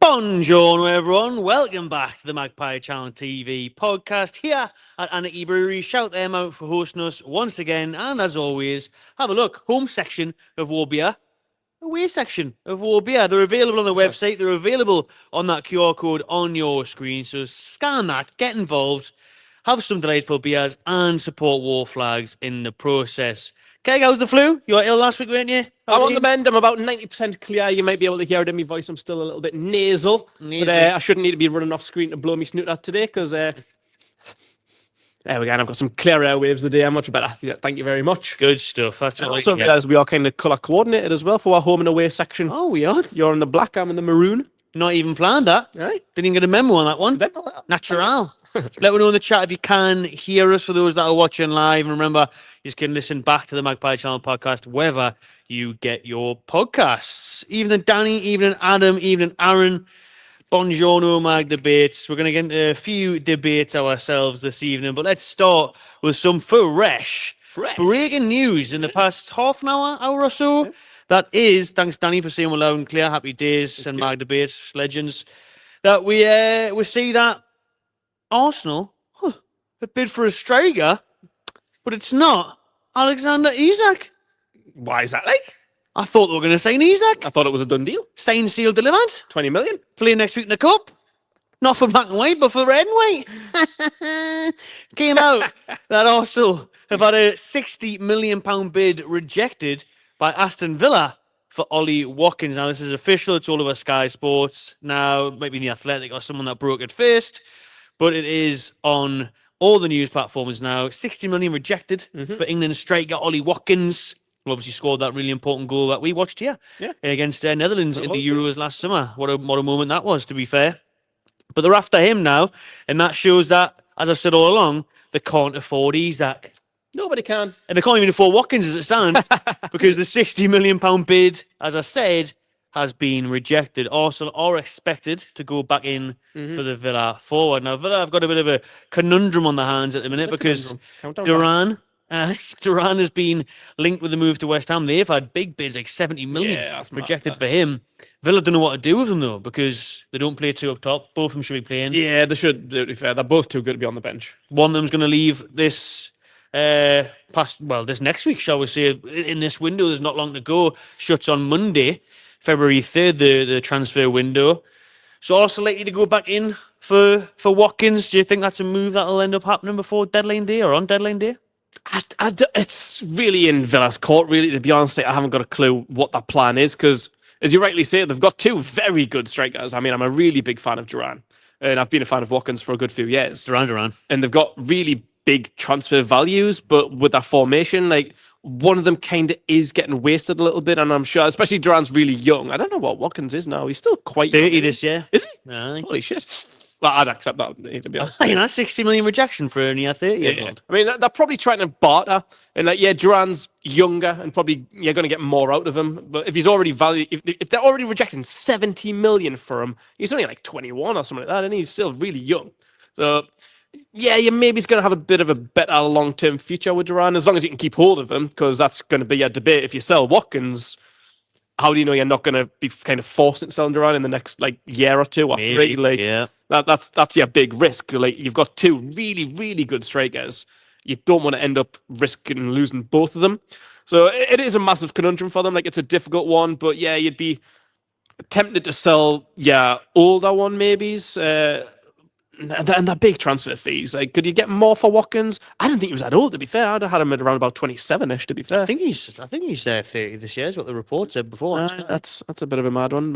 Buongiorno, everyone. Welcome back to the Magpie Channel TV podcast here at Anarchy Brewery. Shout them out for hosting us once again. And as always, have a look. Home section of War Beer. Away section of War Beer. They're available on the website. They're available on that QR code on your screen. So scan that, get involved, have some delightful beers, and support War Flags in the process. Keg, how's the flu? You were ill last week, weren't you? I'm on the mend. I'm about 90% clear. You might be able to hear it in my voice. I'm still a little bit nasal. But I shouldn't need to be running off screen to blow me snoot out today because there we go. I've got some clear airwaves today. I'm much better. Thank you very much. Good stuff. That's what also, as we are kind of colour coordinated as well for our home and away section. Oh, we are. You're in the black, I'm in the maroon. Not even planned that. Right. Didn't even get a memo on that one. Natural. Let me know in the chat if you can hear us for those that are watching live. And remember, you can listen back to the Magpie Channel podcast wherever you get your podcasts. Evening, Danny. Evening, Adam. Evening, Aaron. Buongiorno, Mag Debates. We're going to get into a few debates ourselves this evening, but let's start with some fresh breaking news in the past half an hour or so. Okay. That is, thanks, Danny, for saying we're loud and clear. Happy days and Mag Debates, legends. That we see that Arsenal have bid for a striker, but it's not Alexander Isak. Why is that like? I thought they were going to sign Isak. I thought it was a done deal. Signed, sealed, delivered. 20 million. Playing next week in the Cup. Not for black and white, but for red and white. Came out that Arsenal have had a £60 million bid rejected by Aston Villa for Ollie Watkins. Now, this is official. It's all over Sky Sports. Now, maybe The Athletic or someone that broke it first. But it is on all the news platforms now. 60 million rejected for England striker Ollie Watkins, who obviously scored that really important goal that we watched here against Netherlands in the Euros last summer. What a moment that was, to be fair. But they're after him now, and that shows that, as I've said all along, they can't afford Isak. Nobody can. And they can't even afford Watkins as it stands, because the £60 million bid, as I said, has been rejected. Arsenal are expected to go back in for the Villa forward. Now, Villa have got a bit of a conundrum on their hands at the minute because Duran has been linked with the move to West Ham. They've had big bids, like 70 million rejected for him. Villa don't know what to do with them, though, because they don't play two up top. Both of them should be playing. Yeah, they should, to be fair. They're both too good to be on the bench. One of them's going to leave this this next week, shall we say, in this window. There's not long to go. Shuts on Monday, February 3rd, the transfer window. So also likely to go back in for Watkins. Do you think that's a move that'll end up happening before deadline day or on deadline day? It's really in Villa's court, really, to be honest. I haven't got a clue what that plan is because, as you rightly say, they've got two very good strikers. I mean, I'm a really big fan of Duran, and I've been a fan of Watkins for a good few years. Duran. And they've got really big transfer values, but with that formation, like, one of them kind of is getting wasted a little bit, and I'm sure, especially Duran's really young. I don't know what Watkins is now. He's still quite 30 young. this year. Is he? Aye. Holy shit. Well, I'd accept that, to be honest. You know, 60 million rejection for only a 30-year-old. I mean, they're probably trying to barter, and Duran's younger, and probably you're going to get more out of him. But if he's already if they're already rejecting 70 million for him, he's only like 21 or something like that, and he's still really young. So, maybe he's going to have a bit of a better long-term future with Duran, as long as you can keep hold of him, because that's going to be a debate. If you sell Watkins, how do you know you're not going to be kind of forced into selling Duran in the next year or two or three? That's your big risk. You've got two really, really good strikers. You don't want to end up risking losing both of them. So it is a massive conundrum for them. It's a difficult one, but you'd be tempted to sell older one maybes. And the big transfer fees. Could you get more for Watkins? I didn't think he was that old, to be fair. I'd have had him at around about 27-ish, to be fair. I think he's 30 this year, is what the report said before. That's a bit of a mad one.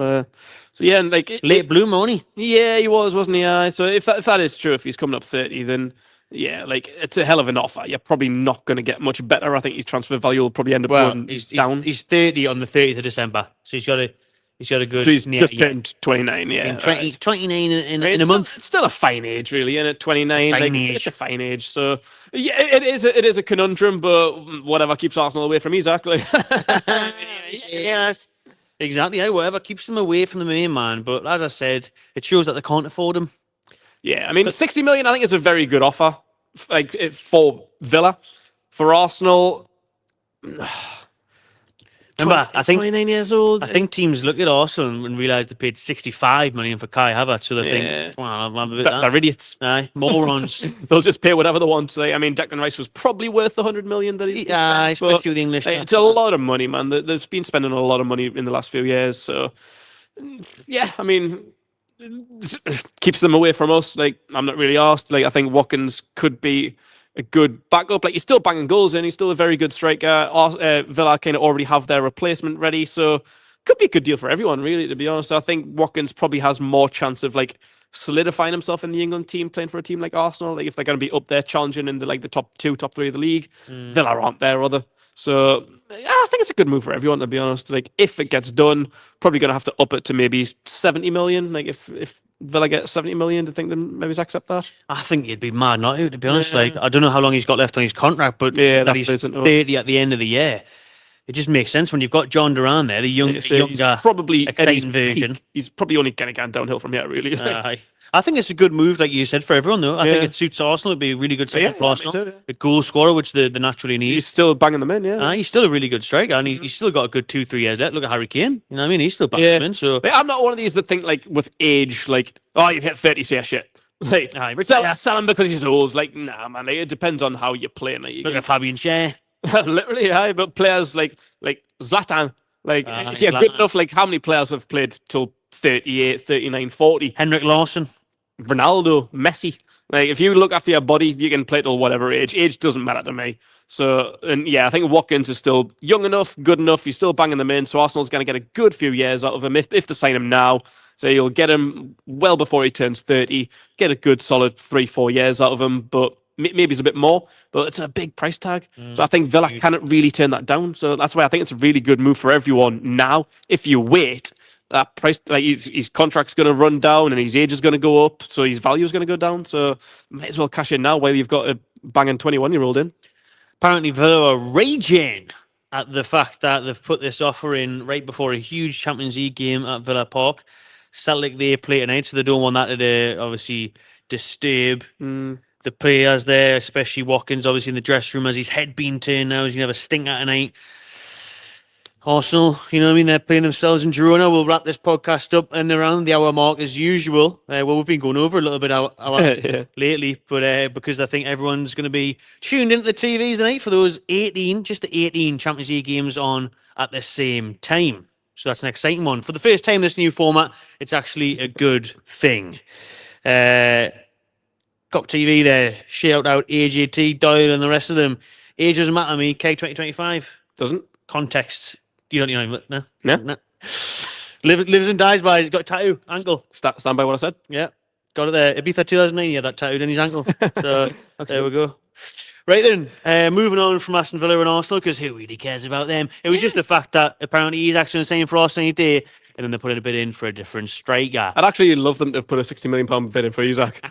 Late bloomer, wasn't he? Yeah, he wasn't he? So if that is true, if he's coming up 30, then it's a hell of an offer. You're probably not going to get much better. I think his transfer value will probably end up going down. He's 30 on the 30th of December, so he's got a good... So he's just turned 29, 29 in a month. It's still a fine age, really, isn't it? 29. It's a fine age. So, it is a conundrum, but whatever keeps Arsenal away from Isak. Yes, exactly. Whatever keeps them away from the main man. But as I said, it shows that they can't afford him. Yeah, I mean, 60 million, I think, is a very good offer for Villa. For Arsenal... Remember, I think 29 years old. I think teams look at Arsenal and realise they paid 65 million for Kai Havertz, so they think, well, I'm a bit they're idiots. Aye, morons. They'll just pay whatever they want. Like, I mean, Declan Rice was probably worth the 100 million that he's Yeah, especially with the English. it's a lot of money, man. They've been spending a lot of money in the last few years. So, yeah, I mean, keeps them away from us. Like, I'm not really asked. Like, I think Watkins could be a good backup. Like, he's still banging goals in. He's still a very good striker. Villa kind of already have their replacement ready. So, could be a good deal for everyone, really, to be honest. I think Watkins probably has more chance of, like, solidifying himself in the England team, playing for a team like Arsenal. Like, if they're going to be up there challenging in the top 2, top 3 of the league, Villa aren't there, other. So yeah, I think it's a good move for everyone, to be honest. Like, if it gets done, probably going to have to up it to maybe 70 million. Like, if Villa get 70 million, do you think then maybe accept that? I think you'd be mad not to be honest. Like, I don't know how long he's got left on his contract, but that he's 30 at the end of the year. It just makes sense when you've got John Duran there, the younger, probably exciting version. He's probably only going to get downhill from here, really. I think it's a good move, like you said, for everyone, though. I think it suits Arsenal. It'd be a really good second for Arsenal. A goal scorer, which they naturally need. He's still banging them in, he's still a really good striker, and he's still got a good 2-3 years left. Look at Harry Kane. You know what I mean? He's still banging them in. So I'm not one of these that think, like, with age, like, oh, you've hit 30, so yeah, shit. Like, sell him because he's old. Like, nah, man. Like, it depends on how you're playing. Like, look at Fabian Schär. Literally, but players like Zlatan, like, if you're good enough, like, how many players have played till 38, 39, 40? Henrik Larsson. Ronaldo, Messi. Like, if you look after your body, you can play till whatever age. Age doesn't matter to me. So, and yeah, I think Watkins is still young enough, good enough. He's still banging them in. So Arsenal's going to get a good few years out of him if they sign him now. So you'll get him well before he turns 30. Get a good solid 3-4 years out of him, but maybe it's a bit more. But it's a big price tag. So I think Villa cannot really turn that down. So that's why I think it's a really good move for everyone now. If you wait, that price, like, his contract's going to run down and his age is going to go up, so his value is going to go down. So might as well cash in now while you've got a banging 21-year-old in. Apparently, Villa are raging at the fact that they've put this offer in right before a huge Champions League game at Villa Park. Celtic, they play tonight, so they don't want that to obviously disturb the players there, especially Watkins, obviously in the dressing room as his head being turned now. He's going to have a stinker tonight. Arsenal, you know what I mean? They're playing themselves in Girona. We'll wrap this podcast up and around the hour mark as usual. Well, we've been going over a little bit lately, but because I think everyone's going to be tuned into the TVs tonight for those 18 Champions League games on at the same time. So that's an exciting one. For the first time in this new format, it's actually a good thing. Cop TV there. Shout out AJT, Doyle and the rest of them. Age doesn't matter to me. K2025. Doesn't? Context. You know, no. Lives and dies by. He's got a tattoo, ankle. Stand by what I said. Yeah, got it there. Ibiza 2009. Yeah, that tattooed in his ankle. So there we go. Right then, moving on from Aston Villa and Arsenal, because who really cares about them? It was just the fact that apparently Isak's the same for Arsenal today, and then they put a bid in for a different striker. I'd actually love them to have put a £60 million bid in for Isak.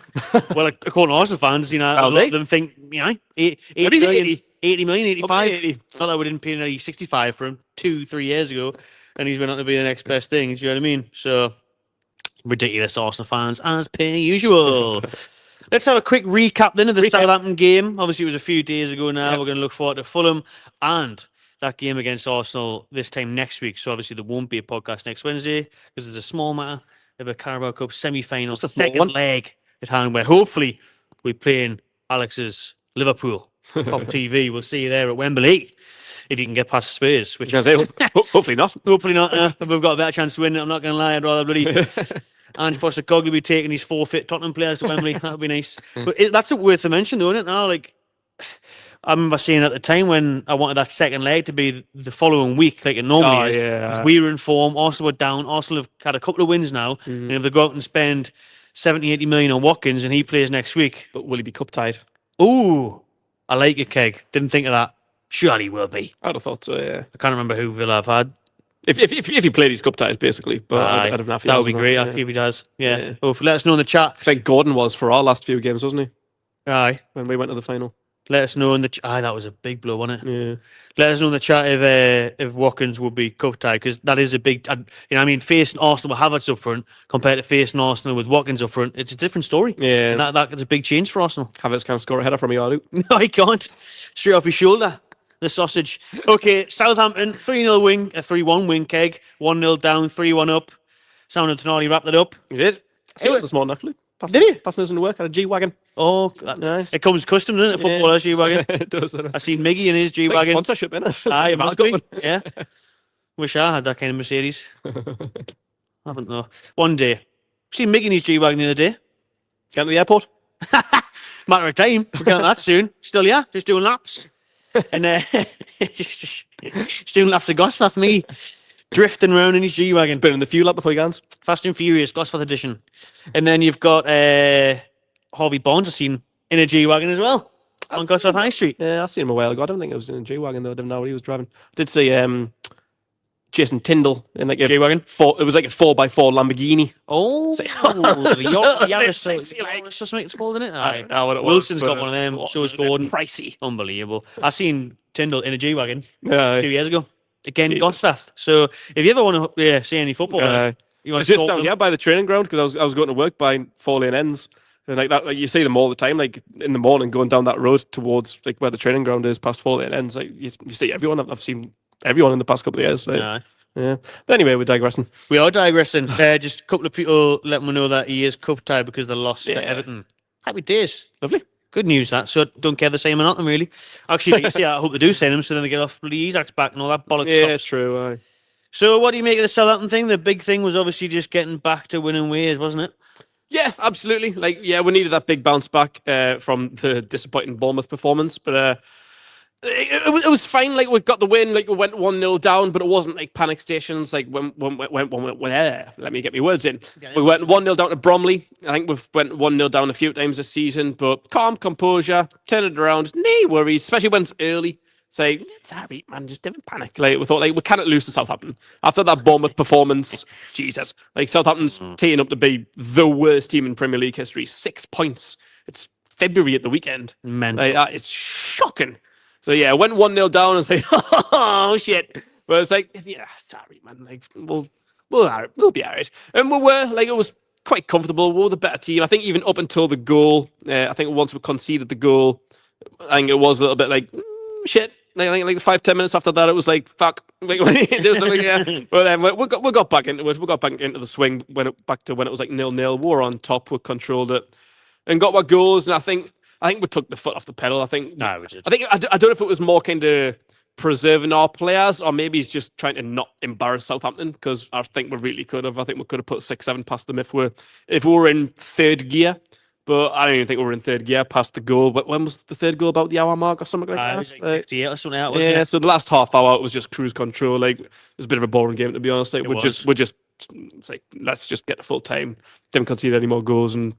Well, according to Arsenal fans, you know, a lot of them think, you know, 80 million, 85. 80. Not that we didn't pay nearly 65 for him 2-3 years ago, and he's went on to be the next best thing. Do you know what I mean? So, ridiculous Arsenal fans, as per usual. Let's have a quick recap then of the Southampton game. Obviously, it was a few days ago now. Yep. We're going to look forward to Fulham and that game against Arsenal this time next week. So, obviously, there won't be a podcast next Wednesday because there's a small matter of a Carabao Cup semi-final, second leg at hand, where hopefully we're playing Alex's Liverpool. Pop TV, we'll see you there at Wembley if you can get past Spurs. Which hopefully not. Hopefully not. We've got a better chance to win. I'm not going to lie. I'd rather bloody Ange Postecoglou be taking his forfeit Tottenham players to Wembley. That would be nice. But that's worth a mention, though, isn't it? Now, like, I remember saying at the time when I wanted that second leg to be the following week, like it normally is. Because we were in form. Arsenal were down. Arsenal have had a couple of wins now. And if they go out and spend 70-80 million on Watkins and he plays next week, but will he be cup tied? Ooh. I like it, Keg. Didn't think of that. Surely he will be. I'd have thought so, yeah. I can't remember who Villa have had. If he played his cup ties, basically. But I'd have that would be great, actually, if he does. Yeah. Oh, let us know in the chat. I think Gordon was for our last few games, wasn't he? Aye. When we went to the final. Let us know in the chat. Aye, that was a big blow, wasn't it? Yeah. Let us know in the chat if Watkins would be cup tie, because that is a big... You know, I mean, facing Arsenal with Havertz up front compared to facing Arsenal with Watkins up front, it's a different story. Yeah. And that's a big change for Arsenal. Havertz can't score a header from a yard out. No, he can't. Straight off his shoulder. the sausage. Okay, Southampton 3-0 win, a 3-1 win keg, 1-0 down, 3-1 up. Sounded Tonali wrapped it up. You did. I see it this morning actually. Did he? Passing us into work, had a G-Wagon. Oh, Nice. It comes custom, doesn't it? Footballer's G-Wagon. It does. I seen Miggy in his It's like G-Wagon. sponsorship, innit? Aye, Man's must got be. one. Yeah. Wish I had that kind of Mercedes. Haven't though. One day. Seen Miggy in his G-Wagon the other day. Going to the airport. Matter of time. We're getting that soon. Still, yeah. Just doing laps. And just doing laps of Gosforth, me. Drifting around in his G-Wagon. Been in the fuel up before he goes. Fast and Furious, Gosforth edition. And then you've got Harvey Barnes, I've seen in a G-Wagon as well. On Gosforth High Street. Yeah, I seen him a while ago. I don't think it was in a G-Wagon though. I didn't know what he was driving. I did see Jason Tyndall in like a G-Wagon? It was like a 4x4 Lamborghini. Oh, the Yaris, it's called, isn't it? I don't know what it was. Wilson's but got one of them. So is Gordon. Pricey. Unbelievable. I seen Tyndall in a G-Wagon Yeah. 2 years ago. Again, Jesus. Gosforth. So if you ever want to see any football, you want It's to just down here by the training ground because I was going to work by 4-lane ends. And like that, like you see them all the time, like in the morning going down that road towards like where the training ground is, past 4-lane ends. Like you see everyone. I've seen everyone in the past couple of years. Like, yeah. But anyway, we're digressing. We are digressing. Just a couple of people letting me know that he is cup tied because they lost to Everton. Happy days. Lovely. Good news, that. So don't care if they say him or not, them really. Actually, you see, I hope they do send him so then they get off bloody Isak's back and all that bollocks. Yeah, it's true. Aye. So what do you make of the Southampton thing? The big thing was obviously just getting back to winning ways, wasn't it? Yeah, absolutely. Like, yeah, we needed that big bounce back from the disappointing Bournemouth performance, but it was fine. Like, we got the win. Like, we went 1-0 down, but it wasn't like panic stations. Like, when let me get my words in. We went 1-0 down to Bromley. I think we've went 1-0 down a few times this season, but calm, composure, turn it around. No worries, especially when it's early. Say, it's all right, man, just don't panic. Like, we thought, like, we cannot lose to Southampton. After that Bournemouth performance, Jesus. Like, Southampton's teeing up to be the worst team in Premier League history. 6 points. It's February at the weekend. Mental. Like, that is shocking. So, yeah, I went 1-0 down and say, oh, shit. But it's like, yeah, sorry, man. Like, we'll be all right. And we were, like, it was quite comfortable. We were the better team. I think even up until the goal, I think once we conceded the goal, I think it was a little bit like, shit. I think like 5-10 minutes after that, it was like fuck. Like, yeah. But then we got back into it. We got back into the swing when it was like 0-0. We were on top. We controlled it and got our goals. And I think we took the foot off the pedal. I don't know if it was more kind of preserving our players or maybe he's just trying to not embarrass Southampton because I think we really could have. I think we could have put 6-7 past them if we were in third gear. But I don't even think we were in third gear past the goal. But when was the third goal? About the hour mark or something like that? It was like 58 or something like that, wasn't Yeah, it? so the last half hour it was just cruise control. Like it was a bit of a boring game to be honest. Like we're just it's like let's just get the full time, didn't concede any more goals and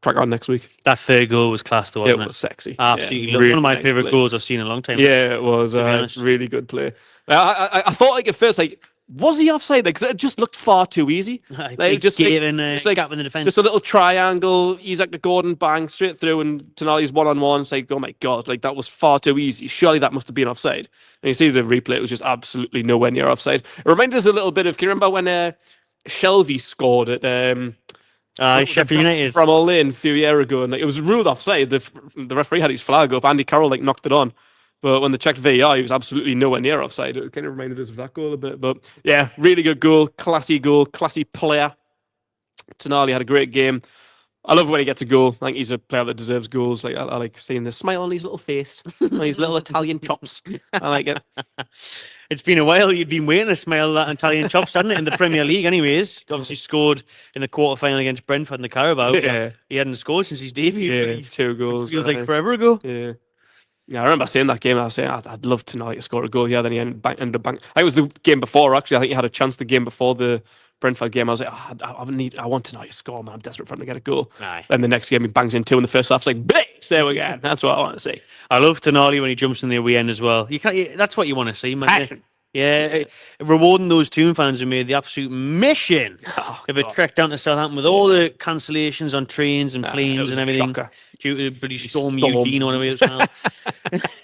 crack on next week. That third goal was class though, wasn't it? It was sexy. Absolutely. Yeah, really one of my nice favourite play. goals I've seen in a long time. Yeah, it was really good play. I thought like at first like was he offside? Because it just looked far too easy. Like just giving a gap in the defence. Just a little triangle. Isak to Gordon, bang straight through, and Tonali's 1-on-1. It's like, oh my god, like that was far too easy. Surely that must have been offside. And you see the replay; it was just absolutely nowhere near offside. It reminded us a little bit of. Can you remember when Shelby scored at Sheffield United from All Lane a few years ago, and like, it was ruled offside. The referee had his flag up. Andy Carroll like knocked it on. But when they checked VAR, he was absolutely nowhere near offside. It kind of reminded us of that goal a bit. But yeah, really good goal, classy player. Tonali had a great game. I love when he gets a goal. I think he's a player that deserves goals. Like I like seeing the smile on his little face, on his little Italian chops. I like it. It's been a while. You'd been waiting to smell that Italian chops, hadn't it, in the Premier League? Anyways, obviously scored in the quarter-final against Brentford in the Carabao. Yeah. He hadn't scored since his debut. Yeah, 2 goals. Feels like forever ago. Yeah. Yeah, I remember saying that game. I was saying I'd love Tonali to score a goal here. Then he ended up bank. I think it was the game before. Actually, I think he had a chance the game before the Brentford game. I was like, I want Tonali to score, man. I'm desperate for him to get a goal. Aye. And the next game he bangs in 2 in the first half. It's like, bitch, there we go. That's what I want to see. I love Tonali when he jumps in the away end as well. That's what you want to see, man. Yeah, rewarding those Toon fans who made the absolute mission of a trek down to Southampton with all the cancellations on trains and planes and everything due to the bloody Storm Eugene or whatever it was called.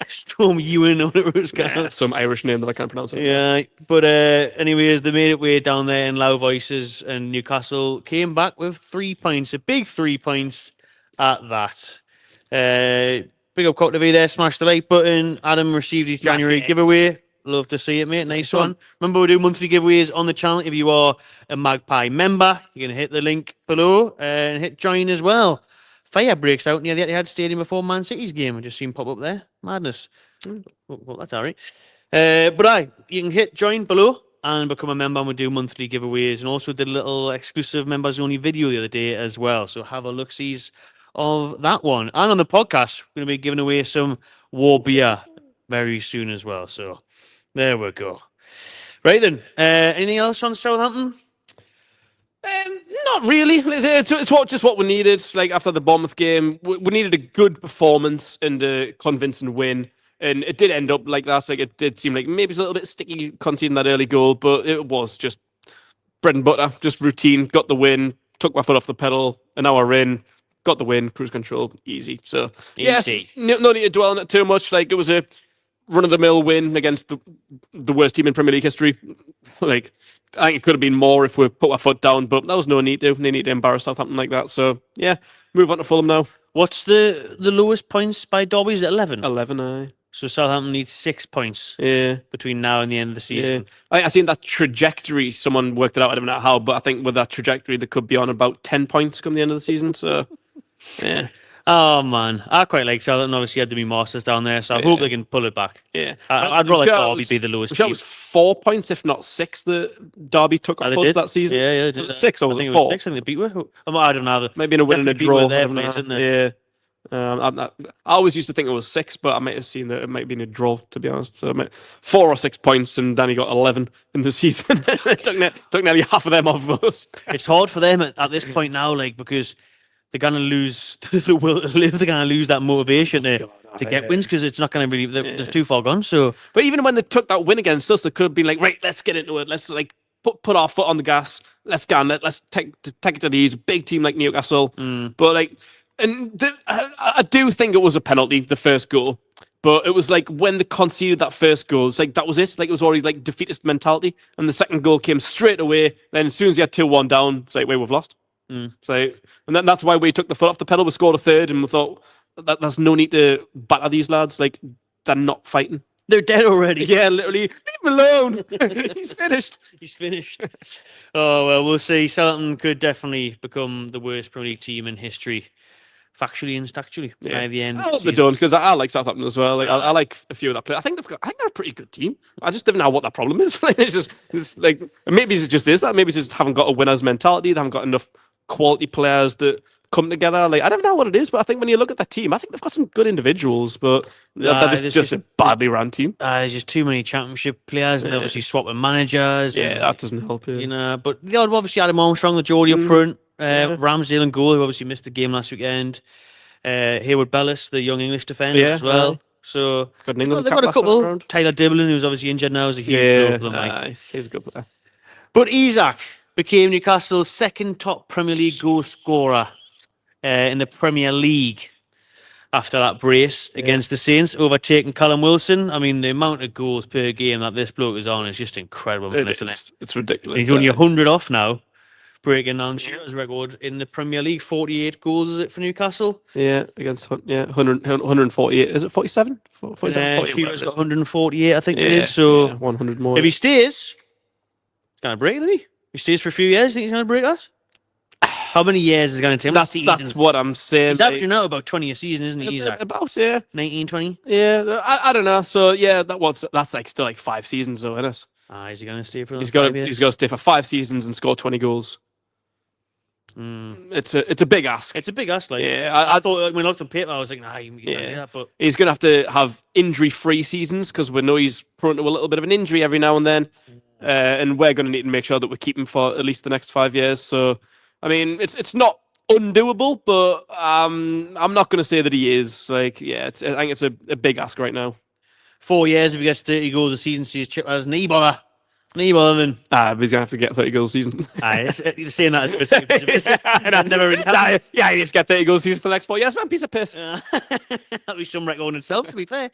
Storm Ewan or whatever it was called. Some Irish name that I can't pronounce. Yeah, but anyways, they made it way down there in loud voices, and Newcastle came back with 3 points, a big 3 points at that. big up Cockney there. Smash the like button. Adam received his January giveaway. Love to see it, mate. Nice one. Remember, we do monthly giveaways on the channel. If you are a Magpie member, you can hit the link below and hit join as well. Fire breaks out near the Etihad Stadium before Man City's game. I just seen pop up there. Madness. Well, that's all right. But you can hit join below and become a member, and we do monthly giveaways, and also did a little exclusive members only video the other day as well. So have a look-sees of that one. And on the podcast, we're going to be giving away some war beer very soon as well. So there we go. Right then, anything else on Southampton? Not really. It's just what we needed. Like after the Bournemouth game, we needed a good performance and a convincing win. And it did end up like that. Like it did seem like maybe it's a little bit sticky conceding that early goal, but it was just bread and butter, just routine. Got the win, took my foot off the pedal, an hour in, got the win, cruise control, easy. So easy. Yeah, no need to dwell on it too much. Like it was a run-of-the-mill win against the worst team in Premier League history. Like I think it could have been more if we put our foot down, but that was no need to. No need to embarrass Southampton like that. So yeah, move on to Fulham now. What's the lowest points by Derby? Is it 11? 11, aye. So Southampton needs 6 points between now and the end of the season. I seen that trajectory. Someone worked it out. I don't know how, but I think with that trajectory, they could be on about 10 points come the end of the season. So, yeah. Oh, man. I quite like Southampton. Obviously, had to be Masters down there, so I hope they can pull it back. Yeah. I'd rather Derby be the lowest team. It was 4 points, if not 6, the Derby took off that season. Yeah. Was it 6 or was it 4? It was 6. I think they beat her. I don't know. Maybe in a win and a draw. Yeah. I always used to think it was 6, but I might have seen that it might have been a draw, to be honest. So 4 or 6 points, and Danny got 11 in the season. took nearly half of them off of us. It's hard for them at this point now, like, because they're gonna lose the will to live. They're gonna lose that motivation to get wins, because it's not gonna really. They're too far gone. So, but even when they took that win against us, they could have been like, right, let's get into it. Let's like put our foot on the gas. Let's go. Let's take it to these big team like Newcastle. But like. And I do think it was a penalty, the first goal. But it was like when they conceded that first goal, it's like that was it. Like it was already like defeatist mentality. And the second goal came straight away. Then as soon as you had 2-1 down, it's like, wait, we've lost. So, and that's why we took the foot off the pedal. We scored a third, and we thought there's no need to batter these lads. Like they're not fighting. They're dead already. Yeah, literally. Leave him alone. He's finished. He's finished. Oh well, we'll see. Southampton could definitely become the worst Premier League team in history. Factually and factually by the end. I hope they're done, because I like Southampton as well. Like I like a few of that players. I think they're a pretty good team. I just don't know what that problem is. it's like maybe it's just that. Maybe it's just haven't got a winner's mentality. They haven't got enough quality players that come together. Like I don't know what it is, but I think when you look at that team, I think they've got some good individuals, but they're just a badly run team. There's just too many championship players, and they're obviously swapping managers. Yeah, that doesn't help. You know, but they obviously had Armstrong, the Geordie up front. Ramsdale and goal, who obviously missed the game last weekend. Hayward Bellis, the young English defender as well. So got an England they've got a couple. Tyler Dibblin, who's obviously injured now, is a huge blow for them. He's a good player. But Isak became Newcastle's second top Premier League goal scorer in the Premier League after that brace against the Saints, overtaking Callum Wilson. I mean, the amount of goals per game that this bloke is on is just incredible, isn't it? It's ridiculous. He's only 100 off now, breaking down Shearer's record in the Premier League. 48 goals, is it, for Newcastle? Yeah, against 148. Is it 47? 47, Shearer's got 148, I think it is. So 100 more. If he stays, he's going to break it, isn't he? If he stays for a few years, think he's going to break that? How many years is it going to take? That's what I'm saying. He's averaging out about 20 a season, isn't he, Isak? About, 19, 20? Yeah, I don't know. So, yeah, that's like still like 5 seasons, though, isn't it? Is he going to stay for He's got to stay for 5 seasons and score 20 goals. It's a big ask. It's a big ask. Like, I thought when I looked on paper, I was like, he's not do that, but he's going to have injury-free seasons, because we know he's prone to a little bit of an injury every now and then, and we're going to need to make sure that we keep him for at least the next 5 years. So, I mean, it's not undoable, but I'm not going to say that he is. Like, I think it's a big ask right now. 4 years if he gets 30 goals a season, sees Chip as knee bother. Knee bother then. But he's going to have to get 30 goals a season. You're saying that as and I've never really had he needs to get 30 goals a season for the next 4 years, man. Piece of piss. That'll be some record in itself, to be fair.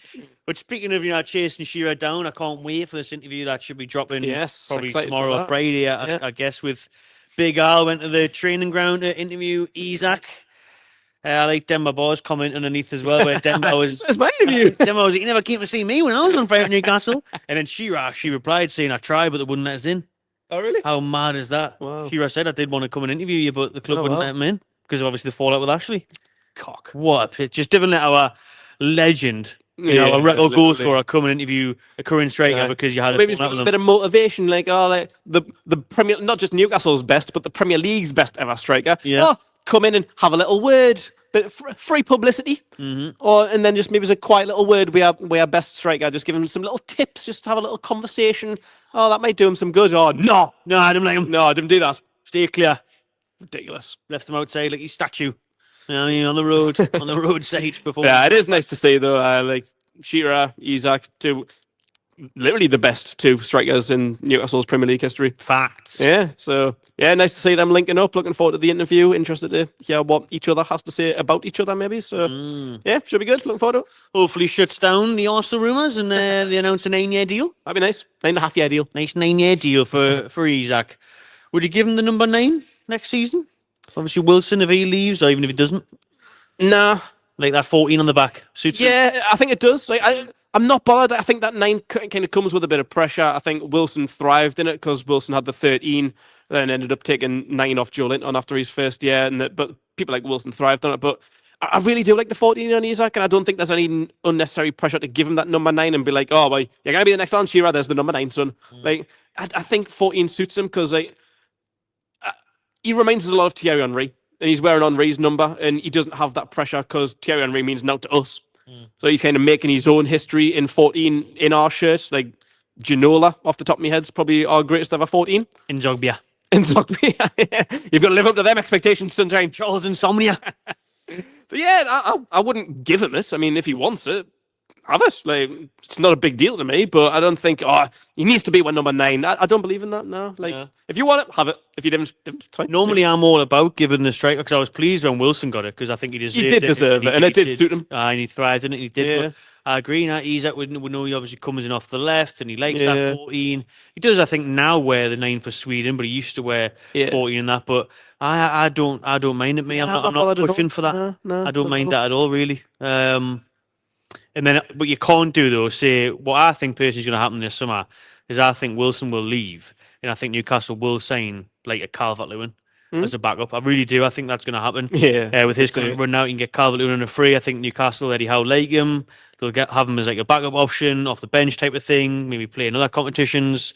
But speaking of, chasing Shearer down, I can't wait for this interview that should be dropping probably tomorrow or Friday, I guess, with Big Al. Went to the training ground to interview Isak. I like Denver Boys comment underneath as well, where Denver was. That's my interview. Denver was, you never came to see me when I was on fire at Newcastle. And then Shearer, she replied saying, I tried, but they wouldn't let us in. Oh, really? How mad is that? Wow. Shearer said, I did want to come and interview you, but the club Oh, wouldn't wow. let him in because of obviously the fallout with Ashley. Cock. What a pitch. Just given that our legend, Yeah, a record goal literally. scorer, come and interview a current striker because you had Maybe a it's fallout got with a bit him. of motivation, like the Premier, not just Newcastle's best, but the Premier League's best ever striker. Yeah. Oh, come in and have a little word, bit free publicity, and then just maybe it's a quiet little word. We are best striker. Just give him some little tips, just to have a little conversation. Oh, that might do him some good. Oh no, I don't like him. no, I didn't do that. Stay clear. Ridiculous. Left him outside like his statue. You know what I mean, on the road, on the roadside before. Yeah, it is nice to see though. Like Shearer, Isak, literally the best two strikers in Newcastle's Premier League history. Facts. Yeah, so yeah, nice to see them linking up. Looking forward to the interview. Interested to hear what each other has to say about each other, maybe. So yeah, should be good. Looking forward to it. Hopefully shuts down the Arsenal rumours and they announce a 9-year deal. That'd be nice. 9.5-year deal. Nice 9-year deal for Isak. Would you give him the number 9 next season? Obviously Wilson if he leaves or even if he doesn't. Nah. Like that 14 on the back suits him. Yeah, I think it does. Like I'm not bothered. I think that 9 kind of comes with a bit of pressure. I think Wilson thrived in it because Wilson had the 13, then ended up taking 9 off Joe Linton after his first year. But people like Wilson thrived on it. But I really do like the 14 on Isak, and I don't think there's any unnecessary pressure to give him that number 9 and be like, oh, well, you're going to be the next Alan Shearer. There's the number 9, son. Like, I think 14 suits him because he reminds us a lot of Thierry Henry. And he's wearing Henry's number, and he doesn't have that pressure because Thierry Henry means now to us. So he's kind of making his own history in 14 in our shirt. Like Ginola, off the top of my head, is probably our greatest ever 14. In Zogbia. In Zogby. You've got to live up to them expectations, Sunshine. Charles Insomnia. So yeah, I wouldn't give him it. I mean, if he wants it, have it. Like, it's not a big deal to me, but I don't think, he needs to be one number 9. I don't believe in that, no. Like, if you want it, have it. If you didn't, it's fine. Normally, I'm all about giving the striker because I was pleased when Wilson got it because I think he deserved it. He did deserve it, and it did suit him. And he thrived in it, and he did. Yeah. But I agree. Now, Isak would know he obviously comes in off the left, and he likes that 14. He does, I think, now wear the 9 for Sweden, but he used to wear 14 in that. But I don't mind it, mate. I'm not pushing for that. No, I don't mind that at all, really. And then, what you can't do though, say what I think personally is going to happen this summer is I think Wilson will leave, and I think Newcastle will sign like a Calvert-Lewin as a backup. I really do. I think that's going to happen. Yeah. With his going to run out, you can get Calvert-Lewin on a free. I think Newcastle, Eddie Howe like him. They'll have him as like a backup option off the bench type of thing. Maybe play in other competitions.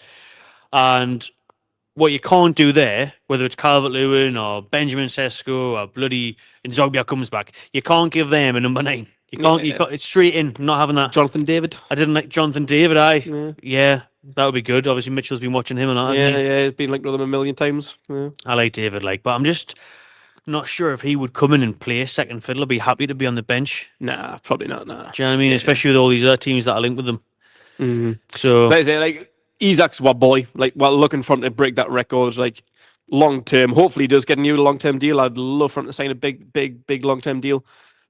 And what you can't do there, whether it's Calvert-Lewin or Benjamin Sesko or bloody Nzogbia comes back, you can't give them a number 9. You can't. It's straight in. I'm not having that. Jonathan David. I didn't like Jonathan David. Yeah, that would be good. Obviously, Mitchell's been watching him and that. Yeah, he's been linked with him a million times. Yeah. I like David, but I'm just not sure if he would come in and play second fiddle. I'd be happy to be on the bench. Nah, probably not. Nah. Do you know what I mean? Especially with all these other teams that are linked with them. Mm-hmm. So, like Isak's our boy. Like, we're looking for him to break that record. Like, long term. Hopefully, he does get a new long term deal. I'd love for him to sign a big long term deal.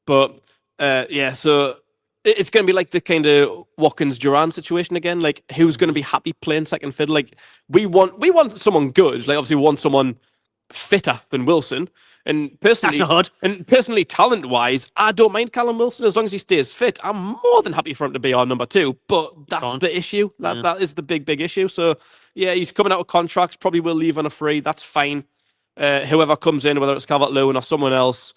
But so it's going to be like the kind of Watkins Duran situation again. Like, who's going to be happy playing second fiddle? Like, we want someone good. Like, obviously, we want someone fitter than Wilson. And personally, that's not hard. Talent wise, I don't mind Callum Wilson as long as he stays fit. I'm more than happy for him to be our number 2. But that's the issue. That is the big issue. So yeah, he's coming out of contracts. Probably will leave on a free. That's fine. Whoever comes in, whether it's Calvert-Lewin or someone else,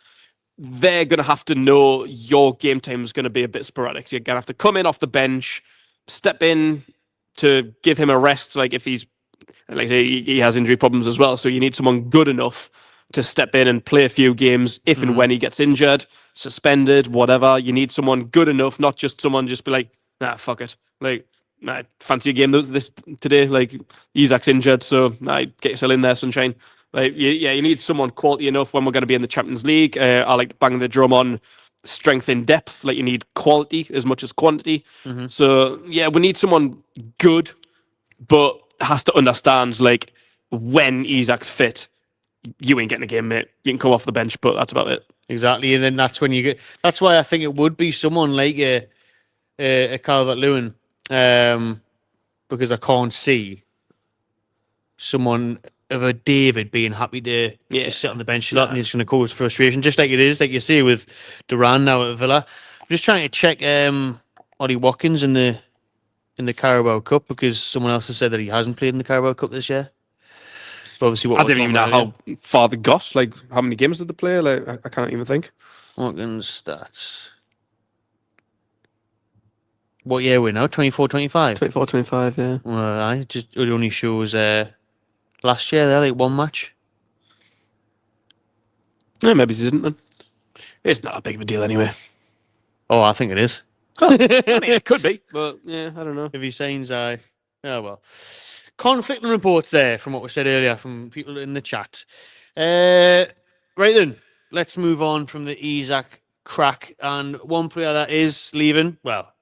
they're going to have to know your game time is going to be a bit sporadic. So you're going to have to come in off the bench, step in to give him a rest. Like, if he's, like I say, he has injury problems as well. So you need someone good enough to step in and play a few games if and when he gets injured, suspended, whatever. You need someone good enough, not just someone just be like, nah, fuck it. Like, nah, fancy a game this today. Like, Isak's injured, so get yourself in there, sunshine. Like, you need someone quality enough when we're going to be in the Champions League. I like to bang the drum on strength in depth. Like, you need quality as much as quantity. So, yeah, we need someone good, but has to understand, like, when Isak's fit, you ain't getting a game, mate. You can come off the bench, but that's about it. Exactly, and then that's when you get. That's why I think it would be someone like a Calvert-Lewin, because I can't see someone of a David being happy to just sit on the bench a lot, Nah. and he's going to cause frustration, just like it is, like you say, with Duran now at Villa. I'm just trying to check Ollie Watkins in the Carabao Cup, because someone else has said that he hasn't played in the Carabao Cup this year. So obviously, what I we're didn't even know talking about how far they got. Like, how many games did they play? Like, I can't even think. here. Watkins stats. What year are we now? 24, 25? 24, 25, yeah. Well, it only shows last year there, like one match. Yeah, maybe he didn't then. It's not a big of a deal anyway. Oh, I think it is. I mean, it could be, but yeah, I don't know. If he signs, oh well. Conflicting reports there from what we said earlier from people in the chat. Right then, let's move on from the Isak crack. And one player that is leaving, well,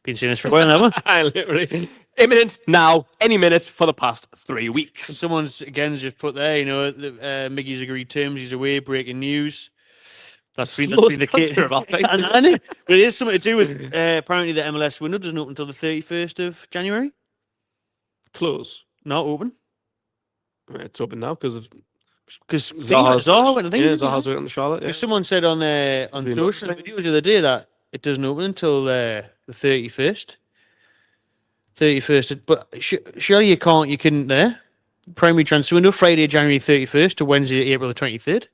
been saying this for a while now. I literally imminent now, any minute for the past 3 weeks. And someone's again just put there, Miggy's agreed terms. He's away. Breaking news. That's been the case. But it is something to do with apparently the MLS window doesn't open until the 31st of January. Close. Not open. It's open now because Zaha went. I think Zaha's out on Charlotte. Yeah. Someone said on social media the other day that it doesn't open until the 31st. 31st, but surely you can't. You can there. Primary transfer window Friday, January 31st to Wednesday, April the 23rd.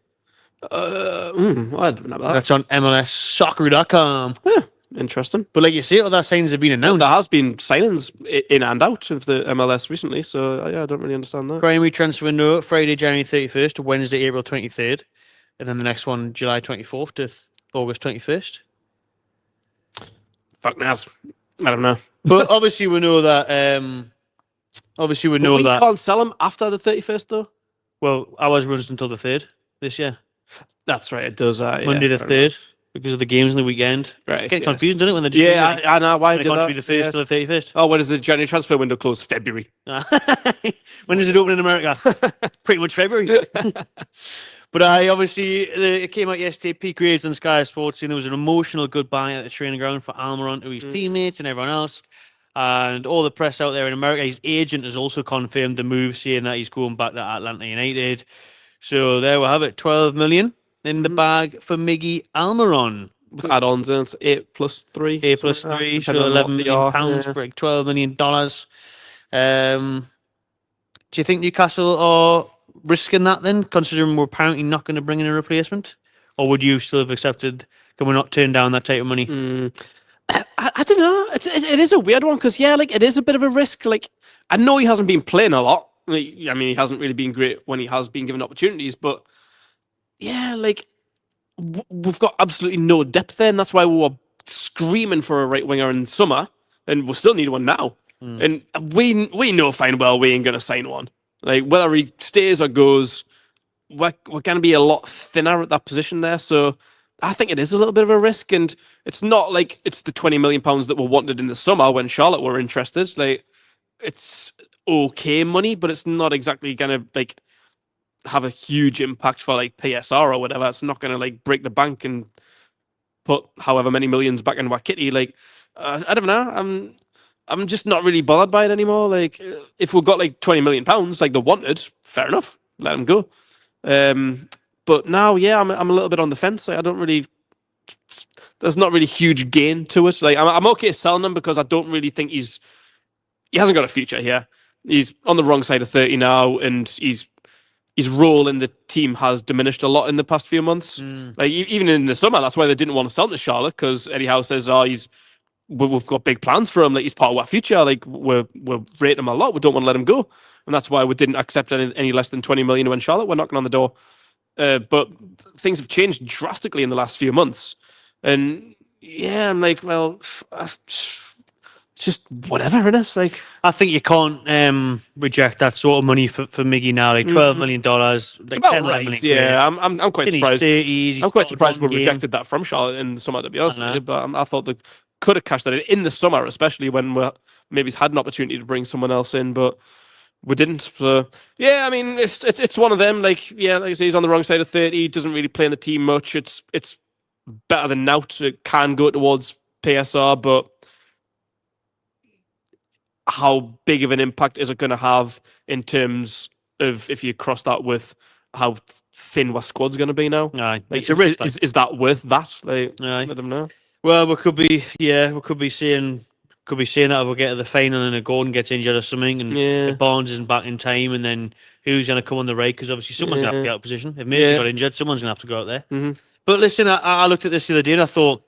I didn't know that. That's on MLSsoccer.com. Yeah, interesting. But like you say, other signings have been announced. There has been signings in and out of the MLS recently, so yeah, I don't really understand that. Primary transfer window Friday, January 31st to Wednesday, April 23rd, and then the next one July 24th to August 21st. Fuck Naz. I don't know. But obviously we know that. We can't sell them after the 31st though. Well, ours runs until the 3rd this year. That's right. It does. Monday the 3rd because of the games on the weekend. Right. Get confused, doesn't it? When they just I know why they do can't that. be the 1st till the 31st. Oh, when does the January transfer window close? February. When does it open in America? Pretty much February. But obviously it came out yesterday. Peak Graves on Sky Sports, and there was an emotional goodbye at the training ground for Almiron to his teammates and everyone else. And all the press out there in America, his agent has also confirmed the move, saying that he's going back to Atlanta United. So there we have it, 12 million in the bag for Miggy Almiron. With add-ons in, it's 8 plus 3. 8 plus 3, so £11 million for $12 million. Do you think Newcastle are risking that then, considering we're apparently not going to bring in a replacement? Or would you still have accepted, can we not turn down that type of money? I don't know. It is a weird one because, it is a bit of a risk. Like, I know he hasn't been playing a lot. Like, I mean, he hasn't really been great when he has been given opportunities, but we've got absolutely no depth there, and that's why we were screaming for a right winger in summer, and we still need one now. And we know fine well we ain't going to sign one. Like, whether he stays or goes, we're going to be a lot thinner at that position there, so I think it is a little bit of a risk, and it's not like it's the £20 million that were wanted in the summer when Charlotte were interested. Like, it's okay money, but it's not exactly going to have a huge impact for PSR or whatever. It's not going to break the bank and put however many millions back in Wakiti. I don't know. I'm just not really bothered by it anymore. If we've got £20 million like they wanted, fair enough, let them go. But now, I'm a little bit on the fence. I don't really. There's not really huge gain to it. I'm okay selling him because I don't really think he hasn't got a future here. He's on the wrong side of 30 now, and his role in the team has diminished a lot in the past few months. Even in the summer, that's why they didn't want to sell him to Charlotte, because Eddie Howe says, we've got big plans for him. He's part of our future. We're rating him a lot. We don't want to let him go, and that's why we didn't accept any less than 20 million when Charlotte were knocking on the door. But things have changed drastically in the last few months, and I'm just whatever, innit? I think you can't reject that sort of money for Miggy now. $12 million. About right. Yeah, I'm quite surprised. I'm quite surprised we rejected that from Charlotte in the summer, to be honest with you. But I thought they could have cashed that in the summer, especially when we maybe had an opportunity to bring someone else in, but we didn't. So I mean, it's one of them. Like I say, he's on the wrong side of 30. He doesn't really play in the team much. It's better than Nout. It can go towards PSR, but how big of an impact is it going to have in terms of if you cross that with how thin our squad's going to be now. Aye, Like, it's a risk. is that worth that? Like, Aye. I don't know. Well, we could be saying that if we get to the final and a Gordon gets injured or something, and Yeah. if Barnes isn't back in time, and then who's going to come on the right? Because obviously someone's going to have to get out of position. If Murphy got injured, someone's going to have to go out there. Mm-hmm. But listen, I looked at this the other day and I thought,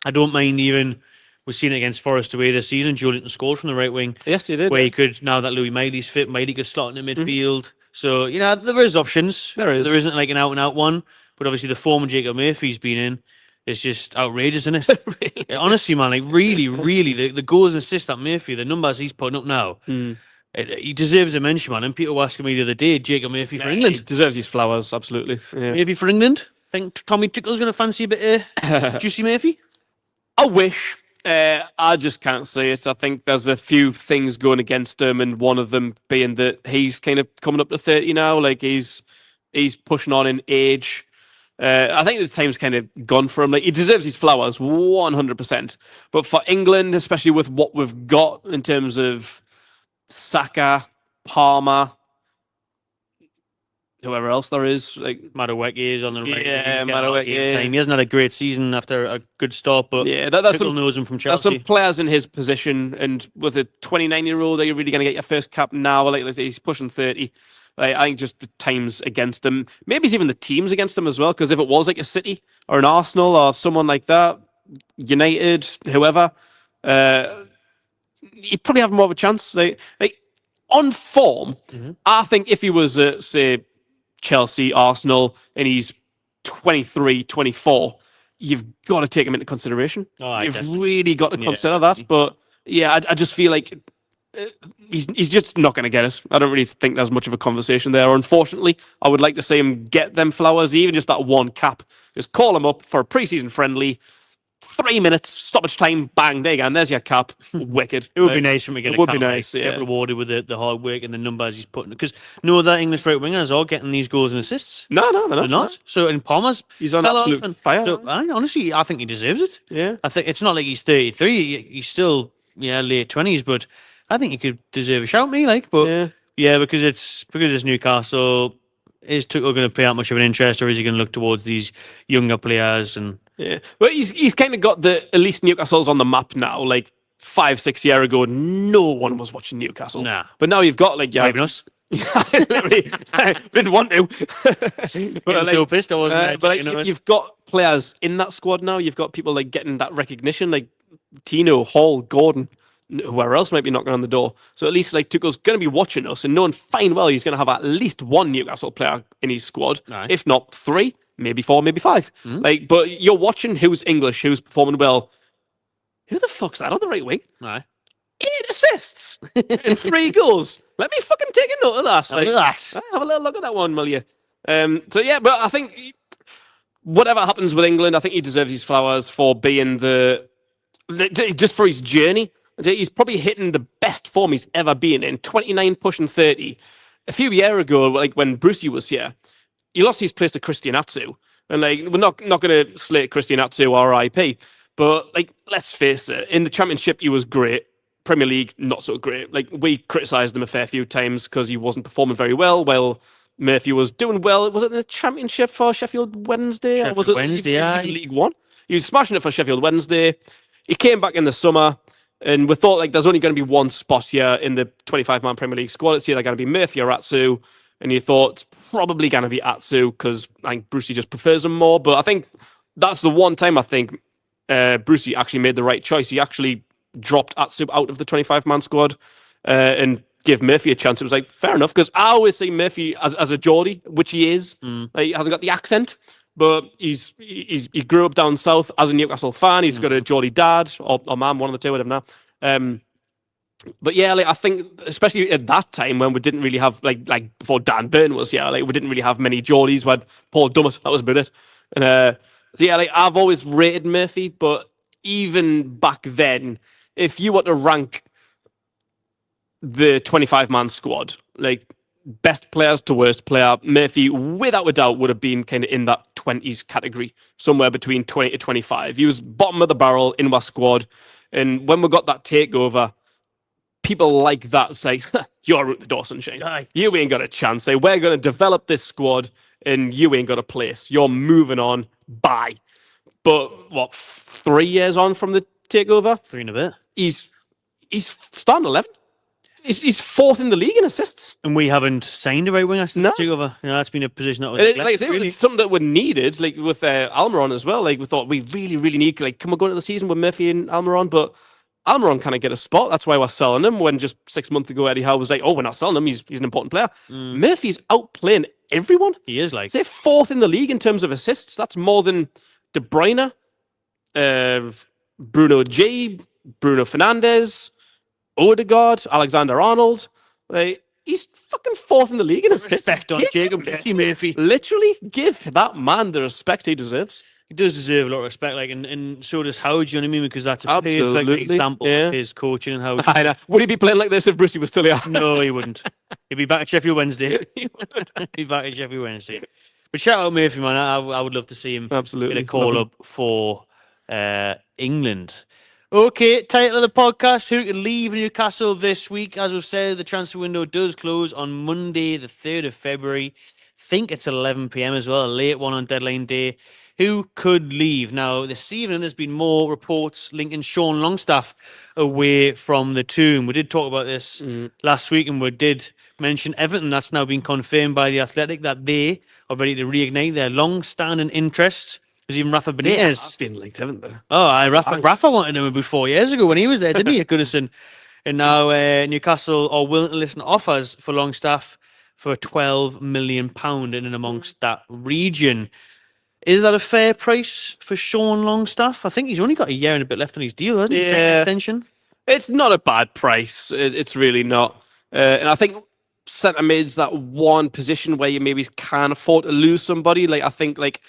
I don't mind even. We've seen it against Forest away this season. Joelinton scored from the right wing. Yes, he did. Where he could, now that Louis Miley's fit, Miley could slot in the midfield. So, there is options. There is. There isn't like an out-and-out one. But obviously the form Jacob Murphy's been in is just outrageous, isn't it? Really? Yeah, honestly, man, like really, the goals and assists that Murphy, the numbers he's putting up now, he deserves a mention, man. And people were asking me the other day, Jacob Murphy for England. He deserves his flowers, absolutely. Yeah. Murphy for England? Think Tommy Tuchel's going to fancy a bit of Juicy Murphy? I wish. I just can't see it. I think there's a few things going against him, and one of them being that he's kind of coming up to 30 now. Like he's pushing on in age. I think the time's kind of gone for him. Like he deserves his flowers, 100%. But for England, especially with what we've got in terms of Saka, Palmer, whoever else there is, like Madueke is on the right. Yeah, Madueke. Yeah. He hasn't had a great season after a good start, but that's Tuchel knows him from there's Chelsea. some players in his position, and with a 29-year-old, are you really going to get your first cap now? Like he's pushing 30. Like, I think just the time's against him. Maybe it's even the team's against him as well, because if it was like a City or an Arsenal or someone like that, United, whoever, he'd probably have more of a chance. Like on form, I think if he was, say, Chelsea, Arsenal, and he's 23, 24, you've got to take him into consideration. You've really got to consider that. But yeah, I just feel like he's just not going to get it. I don't really think there's much of a conversation there. Unfortunately, I would like to see him get them flowers, even just that one cap. Just call him up for a pre-season friendly. 3 minutes, stoppage time, bang, there you go, and there's your cap. Wicked. It would be nice when we get it a would cap, be nice, like, yeah. get rewarded with the hard work and the numbers he's putting. Because no other English right wingers are getting these goals and assists. No, they're not. So, in Palmer's, he's on absolute fire. So, honestly, I think he deserves it. Yeah. I think it's not like he's 33, he's still late 20s, but I think he could deserve a shout, but because it's Newcastle. Is Tuchel going to pay that much of an interest, or is he going to look towards these younger players? And but he's kind of got at least Newcastle's on the map now. Like 5-6 years ago, no one was watching Newcastle. Nah. But now you've got even us. Literally, didn't want to. But still pissed. I wasn't. But you've got players in that squad now. You've got people like getting that recognition, like Tino, Hall, Gordon. Whoever else might be knocking on the door. So at least like Tuchel's going to be watching us and knowing fine well he's going to have at least one Newcastle player in his squad, if not 3, maybe 4, maybe 5. But you're watching who's English, who's performing well. Who the fuck's that on the right wing? 8 assists and 3 goals. Let me fucking take a note of that. Have a little look at that one, will you? But I think whatever happens with England, I think he deserves his flowers for being just for his journey. He's probably hitting the best form he's ever been in. 29 pushing 30. A few years ago, like when Brucey was here, he lost his place to Christian Atsu. And like we're not going to slate Christian Atsu or RIP, but like let's face it, in the Championship he was great. Premier League not so great. Like we criticised him a fair few times because he wasn't performing very well. Well, Murphy was doing well. Was it in the Championship for Sheffield Wednesday? Sheffield or was it Wednesday, League One? He was smashing it for Sheffield Wednesday. He came back in the summer. And we thought like there's only going to be one spot here in the 25-man Premier League squad. It's either going to be Murphy or Atsu. And you thought it's probably going to be Atsu because I think Brucey just prefers him more. But I think that's the one time I think Brucey actually made the right choice. He actually dropped Atsu out of the 25-man squad and gave Murphy a chance. It was like, fair enough, because I always see Murphy as a Geordie, which he is. Like, he hasn't got the accent. But he grew up down south as a Newcastle fan. He's got a Geordie dad or mum, one of the two, whatever now. But yeah, like I think especially at that time when we didn't really have like before Dan Burn was here, like we didn't really have many Geordies. We had Paul Dummett, that was about it. And so yeah, like I've always rated Murphy, but even back then, if you were to rank the 25-man squad, like best players to worst player, Murphy, without a doubt, would have been kind of in that 20s category, somewhere between 20 to 25. He was bottom of the barrel in our squad. And when we got that takeover, people like that say, you're out the door, Sunshine. Aye. You ain't got a chance. Say, we're going to develop this squad and you ain't got a place. You're moving on. Bye. But what, 3 years on from the takeover? 3 and a bit. He's starting 11. He's fourth in the league in assists. And we haven't signed a right winger since No. the takeover. That's been a position that was Like I neglected, say, really. it's something that we needed, like with Almiron as well. Like we thought we really, really need, like, can we go into the season with Murphy and Almiron? But Almiron can't get a spot. That's why we're selling him. When just 6 months ago, Eddie Howe was like, "Oh, we're not selling him. He's an important player." Murphy's outplaying everyone. He is like. Say fourth in the league in terms of assists. That's more than De Bruyne, Bruno G, Bruno Fernandes, Odegaard, Alexander Arnold. Like, he's fucking fourth in the league in assists. Respect on Jacob Jesse Murphy. Literally, give that man the respect he deserves. He does deserve a lot of respect, like, and so does Howe, do you know what I mean? Because that's a perfect Absolutely, example yeah. of his coaching and how. I know. Would he be playing like this if Brucey was still here? No, he wouldn't. He'd be back at Sheffield Wednesday. He'd be back at Sheffield Wednesday. But shout out Murphy, man. I would love to see him Absolutely. in a call up for England. Okay, title of the podcast: Who could leave Newcastle this week? As we've said, the transfer window does close on Monday, the 3rd of February. Think it's 11 p.m. as well, a late one on deadline day. Who could leave? Now, this evening, there's been more reports linking Sean Longstaff away from the tomb. We did talk about this last week, and we did mention Everton. That's now been confirmed by The Athletic that they are ready to reignite their long-standing interests. There's even Rafa Benitez. Yeah, I've been linked, haven't they? Oh, Rafa wanted him about 4 years ago when he was there, didn't he, at Goodison? And now Newcastle are willing to listen to offers for Longstaff for £12 million in and amongst that region. Is that a fair price for Sean Longstaff? I think he's only got a year and a bit left on his deal, hasn't he? Yeah. Extension. It's not a bad price. It's really not. And I think centre mid's that one position where you maybe can afford to lose somebody. Like I think, like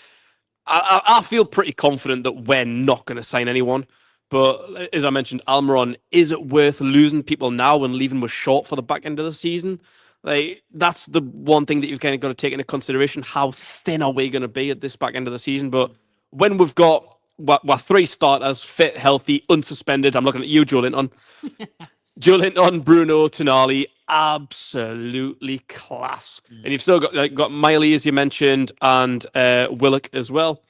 I feel pretty confident that we're not going to sign anyone. But as I mentioned, Almiron, is it worth losing people now and leaving us short for the back end of the season? Like that's the one thing that you've kind of got to take into consideration. How thin are we going to be at this back end of the season? But when we've got we're 3 starters, fit, healthy, unsuspended. I'm looking at you, Joe Linton. Joe Linton, Bruno, Tonali, absolutely class. And you've still got Miley, as you mentioned, and Willock as well.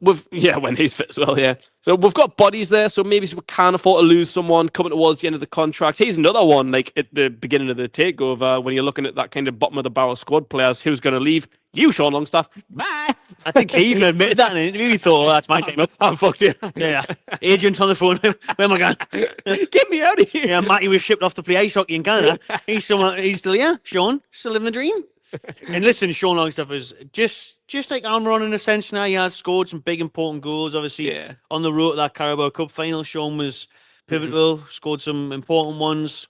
When he's fit as well, yeah. So we've got bodies there, so maybe we can afford to lose someone coming towards the end of the contract. He's another one, like at the beginning of the takeover, when you're looking at that kind of bottom of the barrel squad players, who's going to leave? You, Sean Longstaff. Bye. I think he even admitted that in an interview. He thought, that's my time up. I'm fucked here. Yeah. Agent on the phone. Where am I going? Get me out of here. Yeah, Matty was shipped off to play ice hockey in Canada. He's still here. Sean, still living the dream. And listen, Sean Longstaff is just like Almiron in a sense now. He has scored some big important goals. Obviously, on the road to that Carabao Cup final, Sean was pivotal, scored some important ones.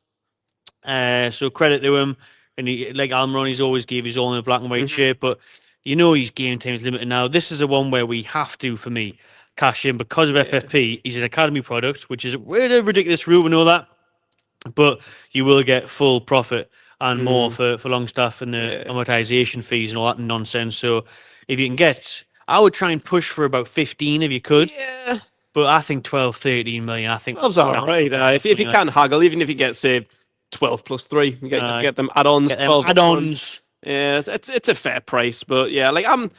So credit to him. And he, like Almiron, he's always gave his all in a black and white shirt. But you know his game time is limited now. This is a one where we have to, for me, cash in because of FFP. He's an academy product, which is a ridiculous rule. We know that. But you will get full profit and more for Longstaff and the amortization fees and all that nonsense. So if you can get, I would try and push for about 15 if you could. Yeah. But I think 12, 13 million, I think. That's all right. If you can haggle, even if you get, say, 12 plus 3, you get them add-ons. Get them add-ons. Yeah, it's a fair price. But yeah, like I'm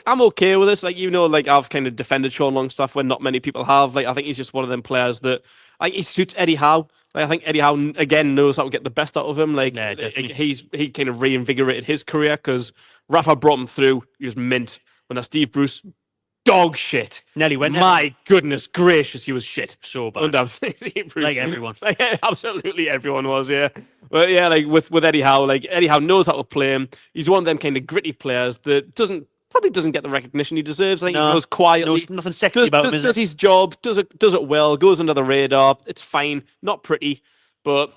okay with this. Like, you know, like I've kind of defended Sean Longstaff when not many people have. Like I think he's just one of them players that he suits Eddie Howe. Like, I think Eddie Howe again knows how to get the best out of him. Like he kind of reinvigorated his career because Rafa brought him through. He was mint. When Steve Bruce, dog shit. Nearly went. My goodness gracious, he was shit. So bad. Like everyone. Like, absolutely everyone was, yeah. But yeah, like with Eddie Howe, like Eddie Howe knows how to play him. He's one of them kind of gritty players that probably doesn't get the recognition he deserves. I think he goes quietly. No, nothing sexy about him, does his job, does it well, goes under the radar. It's fine, not pretty, but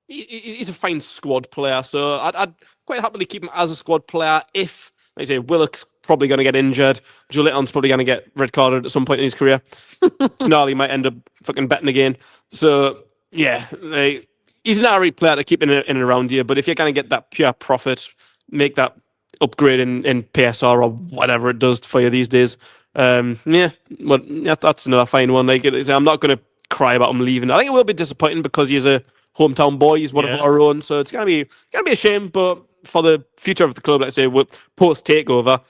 he's a fine squad player. So I'd quite happily keep him as a squad player if, like I say, Willock's probably going to get injured. Joe Litton's probably going to get red carded at some point in his career. Tonali might end up fucking betting again. So yeah, like, he's an alright player to keep in and around you. But if you're going to get that pure profit, make that upgrade in PSR or whatever it does for you these days. That's another fine one. Like I'm not going to cry about him leaving. I think it will be disappointing because he's a hometown boy. He's one of our own, so it's gonna be a shame. But for the future of the club, let's say, post takeover.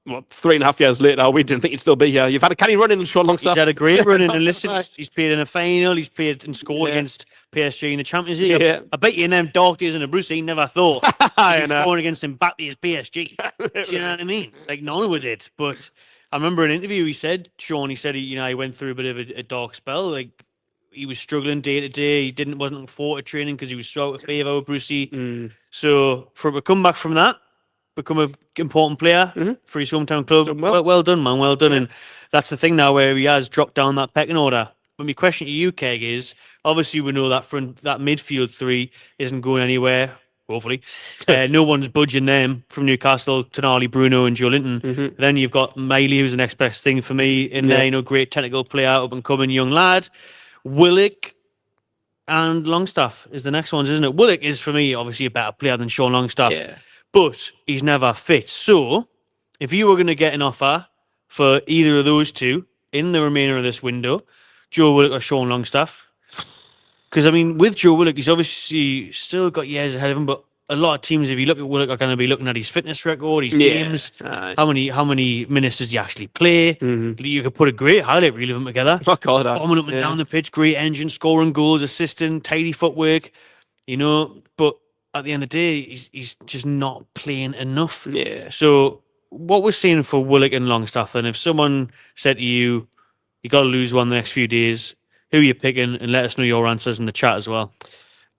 Well, 3.5 years later, we didn't think he'd still be here. You've had a canny run in Sean Longstaff. He's had a great run in, and listen, he's played in a final. He's played and scored against PSG in the Champions League. Yeah. I bet you in them dark days in the Bruce, he never thought he's scoring against Mbappe's PSG. Do you know what I mean? Like none of it did. But I remember in an interview he said he went through a bit of a dark spell. Like he was struggling day to day. He wasn't looking forward to training because he was so out of favour with Brucey. So for a comeback from that, become an important player for his hometown club. Well done, man. Well done. And that's the thing now where he has dropped down that pecking order. But my question to you, Keg, is obviously we know that that midfield three isn't going anywhere. Hopefully, no one's budging them from Newcastle, Tonali, Bruno, and Joe Linton. Then you've got Miley, who's the next best thing for me in there. Great technical player, up and coming young lad. Willock and Longstaff is the next ones, isn't it? Willock is for me obviously a better player than Sean Longstaff. Yeah. But he's never fit. So, if you were going to get an offer for either of those two in the remainder of this window, Joe Willock or Sean Longstaff, because, I mean, with Joe Willock, he's obviously still got years ahead of him, but a lot of teams, if you look at Willock, are going to be looking at his fitness record, his games, how many minutes does he actually play. You could put a great highlight reel of him together. Bombing up and down the pitch, great engine, scoring goals, assisting, tidy footwork, but at the end of the day, he's just not playing enough. Yeah. So what we're seeing for Willock and Longstaff, and if someone said to you, you got to lose one the next few days, who are you picking? And let us know your answers in the chat as well.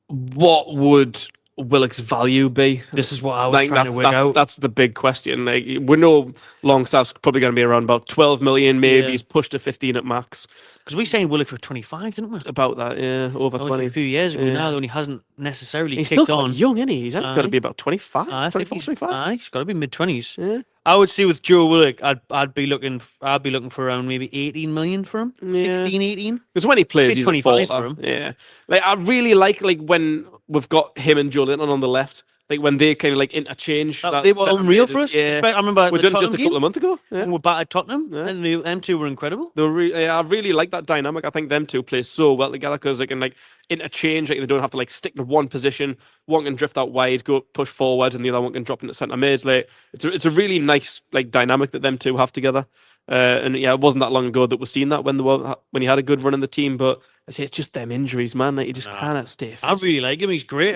What would Willock's value be? This is what I was trying to work out. That's the big question. Like, we know Longstaff's probably going to be around about 12 million, maybe. He's pushed to 15 at max. Because we signed Willock for 25, didn't we? About that, yeah. Over 20. A few years ago now, though, and he hasn't necessarily he's kicked still on. Young, isn't he? He's got to be about 25, 24, 25. He's got to be mid-20s. Yeah. I would say with Joe Willock, I'd be looking for around maybe 18 million for him. 16, 18. Because when he plays, he's 25 for him. Yeah. Like, I really like when we've got him and Joe Linton on the left. Like when they kind of like interchange. They were unreal for us. Yeah. I remember we did it just a couple of months ago. Yeah. And we battered Tottenham, and them two were incredible. They were I really like that dynamic. I think them two play so well together because they can like interchange. Like they don't have to like stick to one position. One can drift out wide, go push forward, and the other one can drop into centre mid. Like it's a really nice like dynamic that them two have together. And it wasn't that long ago that we've seen that when he had a good run in the team. But I say it's just them injuries, man. Like, you just cannot stay fit. I really like him. He's great.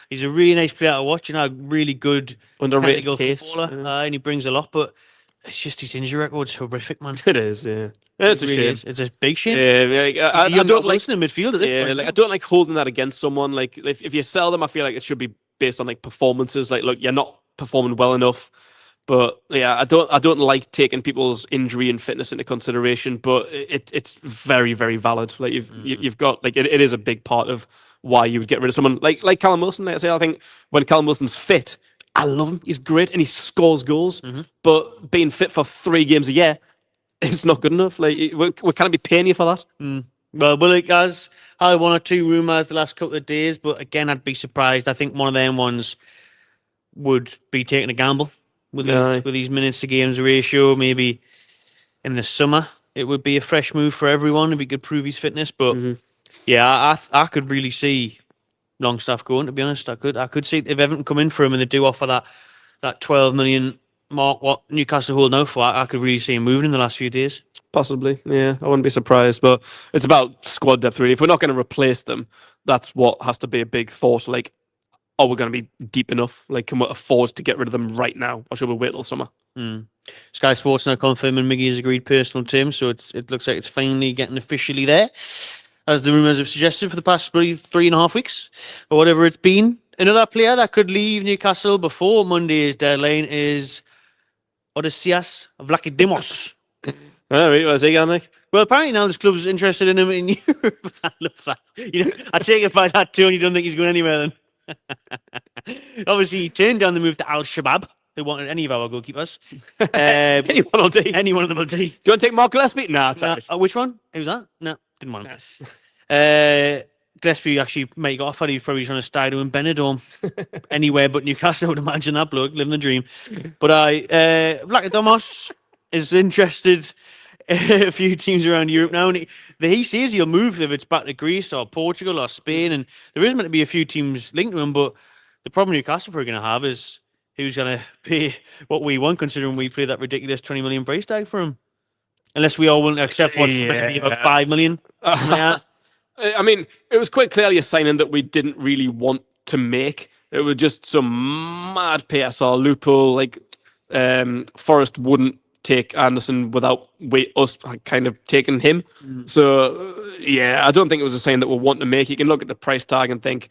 He's a really nice player to watch, and a really good underrated footballer. And he brings a lot. But it's just his injury record's horrific, man. It is, yeah. It's a shame. It's a big shame. Yeah, I don't like in midfield at this point. Like I don't like holding that against someone. Like if you sell them, I feel like it should be based on like performances. Like, look, you're not performing well enough. But yeah, I don't like taking people's injury and fitness into consideration. But it's very, very valid. Like you've got like it is a big part of why you would get rid of someone like Callum Wilson. Like I say, I think when Callum Wilson's fit, I love him. He's great and he scores goals. But being fit for 3 games a year, it's not good enough. Like we can't be paying you for that. Well, Willock has had 1 or 2 rumours the last couple of days, but again, I'd be surprised. I think one of them ones would be taking a gamble. With these minutes to games ratio, maybe in the summer it would be a fresh move for everyone if he could prove his fitness. But I could really see Longstaff going. To be honest, I could see if Everton come in for him and they do offer that 12 million mark, what Newcastle hold out for. I could really see him moving in the last few days. Possibly, yeah. I wouldn't be surprised, but it's about squad depth really. If we're not going to replace them, that's what has to be a big thought. Like, are we going to be deep enough? Like, can we afford to get rid of them right now? Or should we wait till summer? Sky Sports now confirming Miggy has agreed personal terms, so it looks like it's finally getting officially there, as the rumours have suggested for the past 3.5 weeks, or whatever it's been. Another player that could leave Newcastle before Monday's deadline is Odysseas Vlachodimos. All right, where's he going, Nick? Well, apparently now this club's interested in him in Europe. I love that. I take it by that too, and you don't think he's going anywhere then. Obviously, he turned down the move to Al Shabab, who wanted any of our goalkeepers. Anyone will do. Any one of them will do. Do you want to take Mark Gillespie? Nah, sorry. Which one? Who's that? No, didn't want him. Gillespie actually might got offered. He's probably trying to stay doing Benidorm. Anywhere but Newcastle, I would imagine that bloke living the dream. But Vlachodimos is interested a few teams around Europe now, and he says he'll move if it's back to Greece or Portugal or Spain, and there is meant to be a few teams linked to him. But the problem Newcastle are going to have is who's going to pay what we want, considering we pay that ridiculous 20 million price tag for him. Unless we all want to accept what's maybe about 5 million. I mean, it was quite clearly a signing that we didn't really want to make. It was just some mad PSR loophole. Like Forest wouldn't take Anderson without us kind of taking him. So yeah, I don't think it was a sign that we want to make. You can look at the price tag and think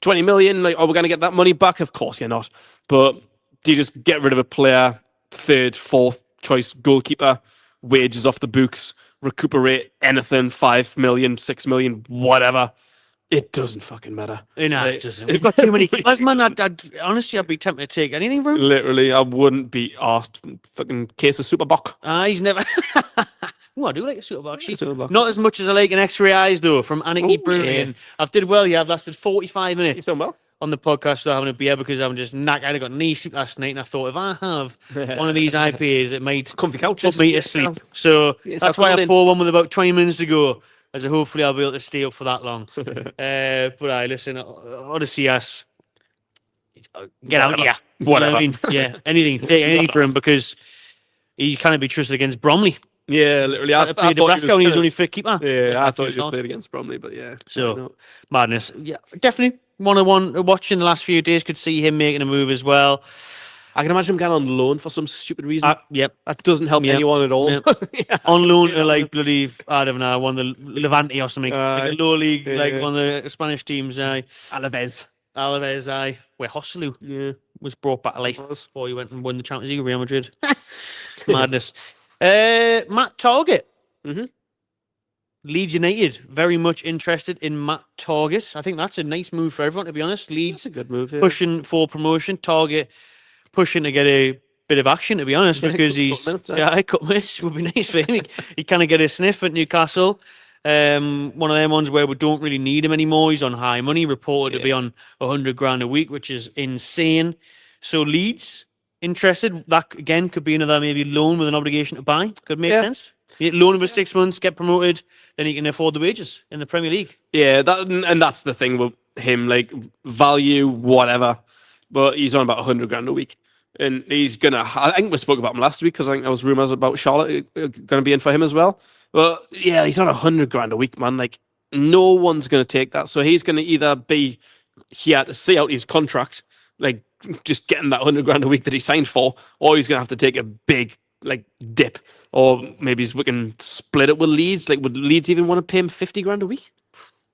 20 million. Like, are we going to get that money back? Of course you're not. But do you just get rid of a player, third, fourth choice goalkeeper, wages off the books, recuperate anything, 5 million, 6 million, whatever? It doesn't fucking matter. No, it doesn't. We've got too many keepers, man. Honestly, I'd be tempted to take anything from him. Literally, I wouldn't be asked. Fucking case of Superbock. He's never. Oh, I do like a Superbock. Not as much as I like an X-ray eyes though from Anarchy Brew. Yeah. I've did well. Yeah, I've lasted 45 minutes. You done well on the podcast without having a beer because I'm just knackered. I got knee sleep last night, and I thought if I have one of these IPAs, it might comfy couches, put me to sleep. So that's why I pour one with about 20 minutes to go, as hopefully I'll be able to stay up for that long. But listen, Odyssey us. Get out here. Whatever. You know what I mean? Yeah, anything. Take anything for him because he can't be trusted against Bromley. Yeah, literally. I thought he was only fit keeper. Yeah, I thought he played against Bromley, but yeah. So madness. Yeah, definitely one watching the last few days could see him making a move as well. I can imagine him going on loan for some stupid reason. Yep, that doesn't help anyone at all. Yep. On loan to like bloody I don't know, one of the Levante or something, like a low league, like one of the Spanish teams. Alaves, where Joselu was brought back to life before he went and won the Champions League with Real Madrid. Madness. Matt Target. Leeds United, very much interested in Matt Target. I think that's a nice move for everyone, to be honest. Leeds, that's a good move. Yeah. Pushing for promotion. Target pushing to get a bit of action, to be honest, because he's cut minutes would be nice for him. He kind of get a sniff at Newcastle. One of them ones where we don't really need him anymore. He's on high money, reported to be on 100 grand a week, which is insane. So Leeds interested. That again could be another maybe loan with an obligation to buy. Could make sense. Loan him for 6 months, get promoted, then he can afford the wages in the Premier League. Yeah, that's the thing with him, like value, whatever. But he's on about 100 grand a week. And he's going to, I think we spoke about him last week because I think there was rumours about Charlotte going to be in for him as well. But yeah, he's on 100 grand a week, man. Like, no one's going to take that. So he's going to either be here to see out his contract, like just getting that 100 grand a week that he signed for, or he's going to have to take a big like dip, or maybe we can split it with Leeds. Like, would Leeds even want to pay him 50 grand a week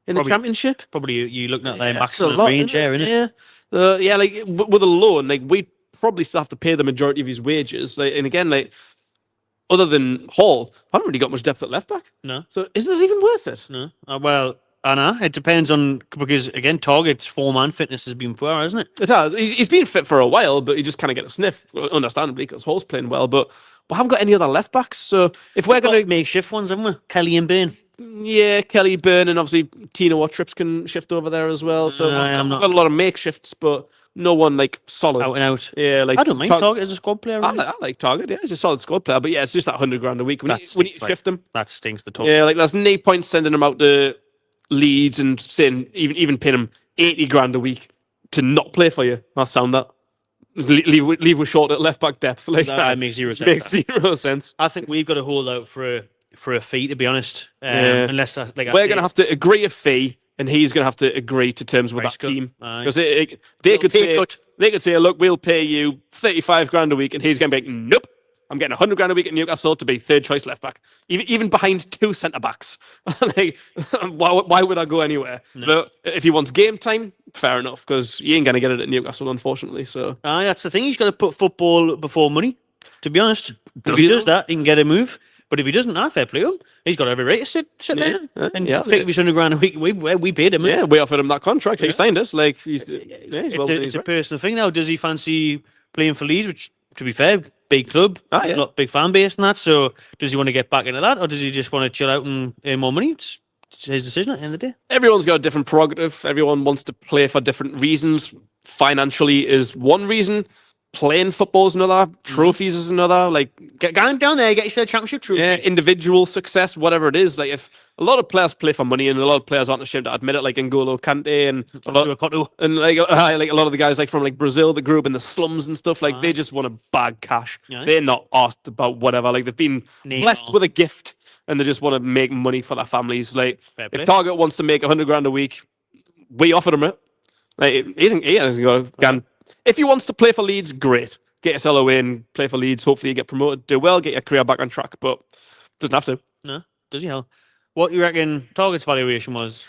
in the Championship? Probably you looking at their maximum range there, isn't it? Yeah, like with a loan, like we'd probably still have to pay the majority of his wages. Like, and again, like other than Hall, I haven't really got much depth at left back. No. So is it even worth it? No. Well, I know it depends on, because again, Target's form and fitness has been poor, hasn't it? It has. He's been fit for a while, but he just kind of get a sniff, understandably, because Hall's playing well. But we haven't got any other left backs. So if we're going to make shift ones, haven't we? Kelly and Byrne. Yeah, Kelly, Byrne, and obviously Tino or Trips can shift over there as well. So we've got a lot of makeshifts, but no one like solid out and out. Yeah, like I don't mind Target as a squad player. Really. I like Target. Yeah, he's a solid squad player. But yeah, it's just that 100 grand a week. We need to shift him. That stings the top. Yeah, like there's no point sending him out to Leeds and saying even paying him 80 grand a week to not play for you. I'll sound that. Leave with short at left back depth. Like that makes zero sense. Makes zero sense. I think we've got to hold out for a fee, to be honest. Unless we're going to have to agree a fee, and he's going to have to agree to terms with that team, because they could say, look, we'll pay you 35 grand a week, and he's going to be like, nope, I'm getting 100 grand a week at Newcastle to be third choice left back, even behind two centre backs. Like, why would I go anywhere? No. But if he wants game time, fair enough, because he ain't going to get it at Newcastle, unfortunately. So that's the thing. He's got to put football before money, to be honest. If he does that, he can get a move. But if he doesn't, fair play him. He's got every right to sit there and take his 100 grand a week. We paid him. Yeah, we offered him that contract. He signed us. Like it's a personal thing now. Does he fancy playing for Leeds? Which, to be fair, big club, not big fan base and that. So does he want to get back into that, or does he just want to chill out and earn more money? It's his decision at the end of the day. Everyone's got a different prerogative. Everyone wants to play for different reasons. Financially is one reason. playing football's another, trophies is another, like Get down there, get yourself a championship trophy. yeah, individual success, whatever it is. Like if a lot of players play for money, and a lot of players aren't ashamed to admit it, like N'Golo Kante and like a lot of the guys like from like Brazil that grew up in the slums and stuff, like they just want to bag cash. Nice. They're not asked about whatever. Like they've been blessed with a gift, and they just want to make money for their families. Like if Target wants to make 100 grand a week, we offered him it. Like he hasn't got. If he wants to play for Leeds, great. Get yourself away and play for Leeds. Hopefully you get promoted, do well, get your career back on track, but doesn't have to. No, does he? Hell, what you reckon Target's valuation was?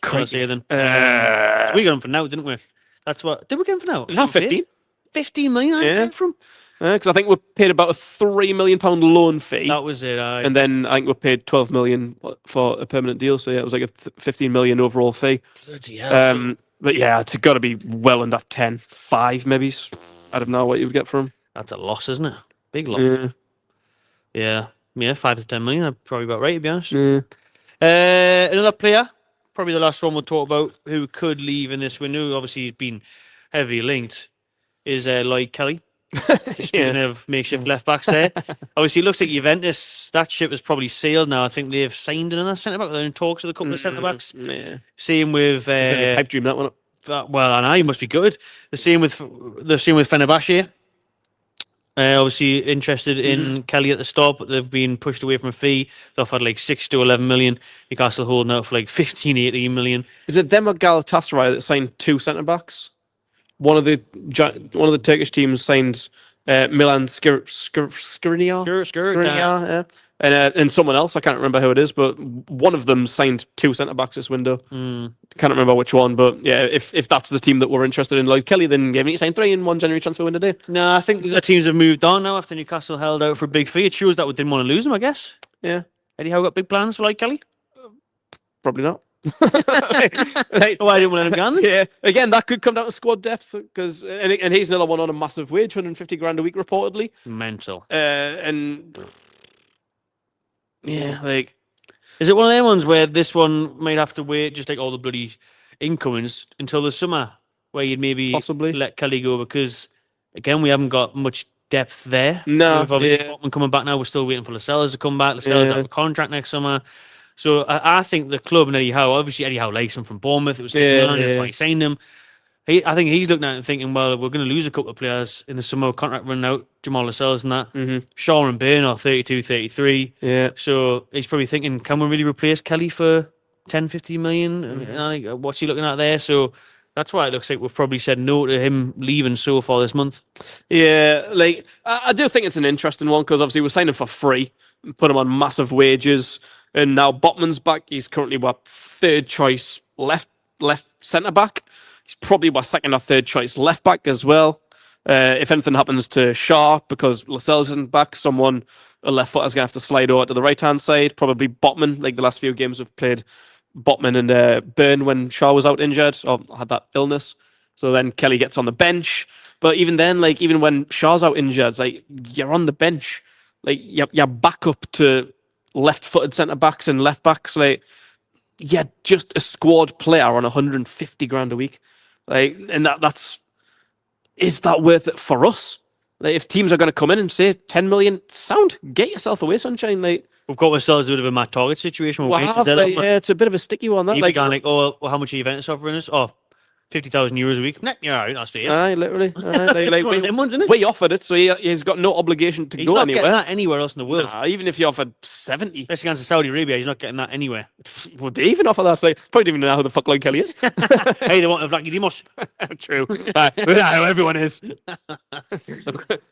Crazy. Then so we got him for now, didn't we? That's what did we get him for now? Yeah, 15. 15 million. Yeah, from because I think we paid about a £3 million loan fee. that was it. And then I think we paid 12 million for a permanent deal. So yeah, it was like a 15 million overall fee. Bloody hell. But yeah, it's got to be well under 10, 5 maybe. I don't know what you would get from him. That's a loss, isn't it? Big loss. Yeah, 5 to 10 million. Probably about right, to be honest. Another player, probably the last one we'll talk about, who could leave in this window. Obviously, he's been heavily linked. Is Lloyd Kelly. Speaking of makeshift left backs there. Obviously, it looks like Juventus, that ship has probably sailed now. I think they've signed another centre back. They're in talks with a couple of centre backs. Same with pipe dream that one up. Well, I know you must be good. The same with Fenerbahce. Obviously interested in Kelly at the start, but they've been pushed away from a fee. They've offered like 6 to 11 million. Newcastle holding out for like 15, 18 million. Is it them or Galatasaray that signed 2 centre backs? One of the Turkish teams signed Milan Skriniar, and someone else, I can't remember who it is, but one of them signed 2 centre backs this window. Can't remember which one, but yeah, if that's the team that we're interested in, Lloyd Kelly, then you signed 3 in one January transfer window day. No, I think the teams have moved on now after Newcastle held out for a big fee. It shows that we didn't want to lose him, I guess. Yeah. Eddie Howe got big plans for Lloyd Kelly? Probably not. Why didn't we let him go on? Yeah, again, that could come down to squad depth because, and he's another one on a massive wage, 150 grand a week reportedly. Mental. And yeah, like, is it one of them ones where this one might have to wait, just like all the bloody incomings, until the summer, where you'd maybe possibly let Kelly go because, again, we haven't got much depth there. No, with obviously Botman coming back now, we're still waiting for Lascelles to come back. Lascelles have a contract next summer. So I think the club and Eddie Howe, obviously Eddie Howe likes him from Bournemouth. It was he signed him. I think he's looking at it and thinking, well, we're going to lose a couple of players in the summer, contract running out, Jamal Lascelles and that. Shaw and Byrne are 32, 33. Yeah. So he's probably thinking, can we really replace Kelly for 10, 15 million? And what's he looking at there? So that's why it looks like we've probably said no to him leaving so far this month. Yeah, like I do think it's an interesting one because obviously we're signing for free, put him on massive wages. And now Botman's back. He's currently what, 3rd choice left centre back. He's probably what, 2nd or 3rd choice left back as well. If anything happens to Shaw because Lascelles isn't back, a left footer's gonna have to slide over to the right hand side. Probably Botman. Like the last few games we've played Botman and Byrne when Shaw was out injured or had that illness. So then Kelly gets on the bench. But even then, like even when Shaw's out injured, like you're on the bench. Like you're back up to left-footed centre-backs and left-backs, like, yeah, just a squad player on 150 grand a week. Like, and is that worth it for us? Like, if teams are going to come in and say 10 million, get yourself away, sunshine. Like, we've got ourselves a bit of a Matt Target situation. Yeah, it's a bit of a sticky one. That like, well, how much are Juventus offering us? Oh, 50,000 euros a week. Nah, you're all right, that's fair. Aye, literally. We offered it, so he's got no obligation to go anywhere. He's not getting that anywhere else in the world. Nah, even if you offered 70. That's against Saudi Arabia, he's not getting that anywhere. Would they even offer that? Like, probably didn't even know who the fuck Lloyd Kelly is. Hey, they want a Vlacky Dimos. True. Everyone is. We've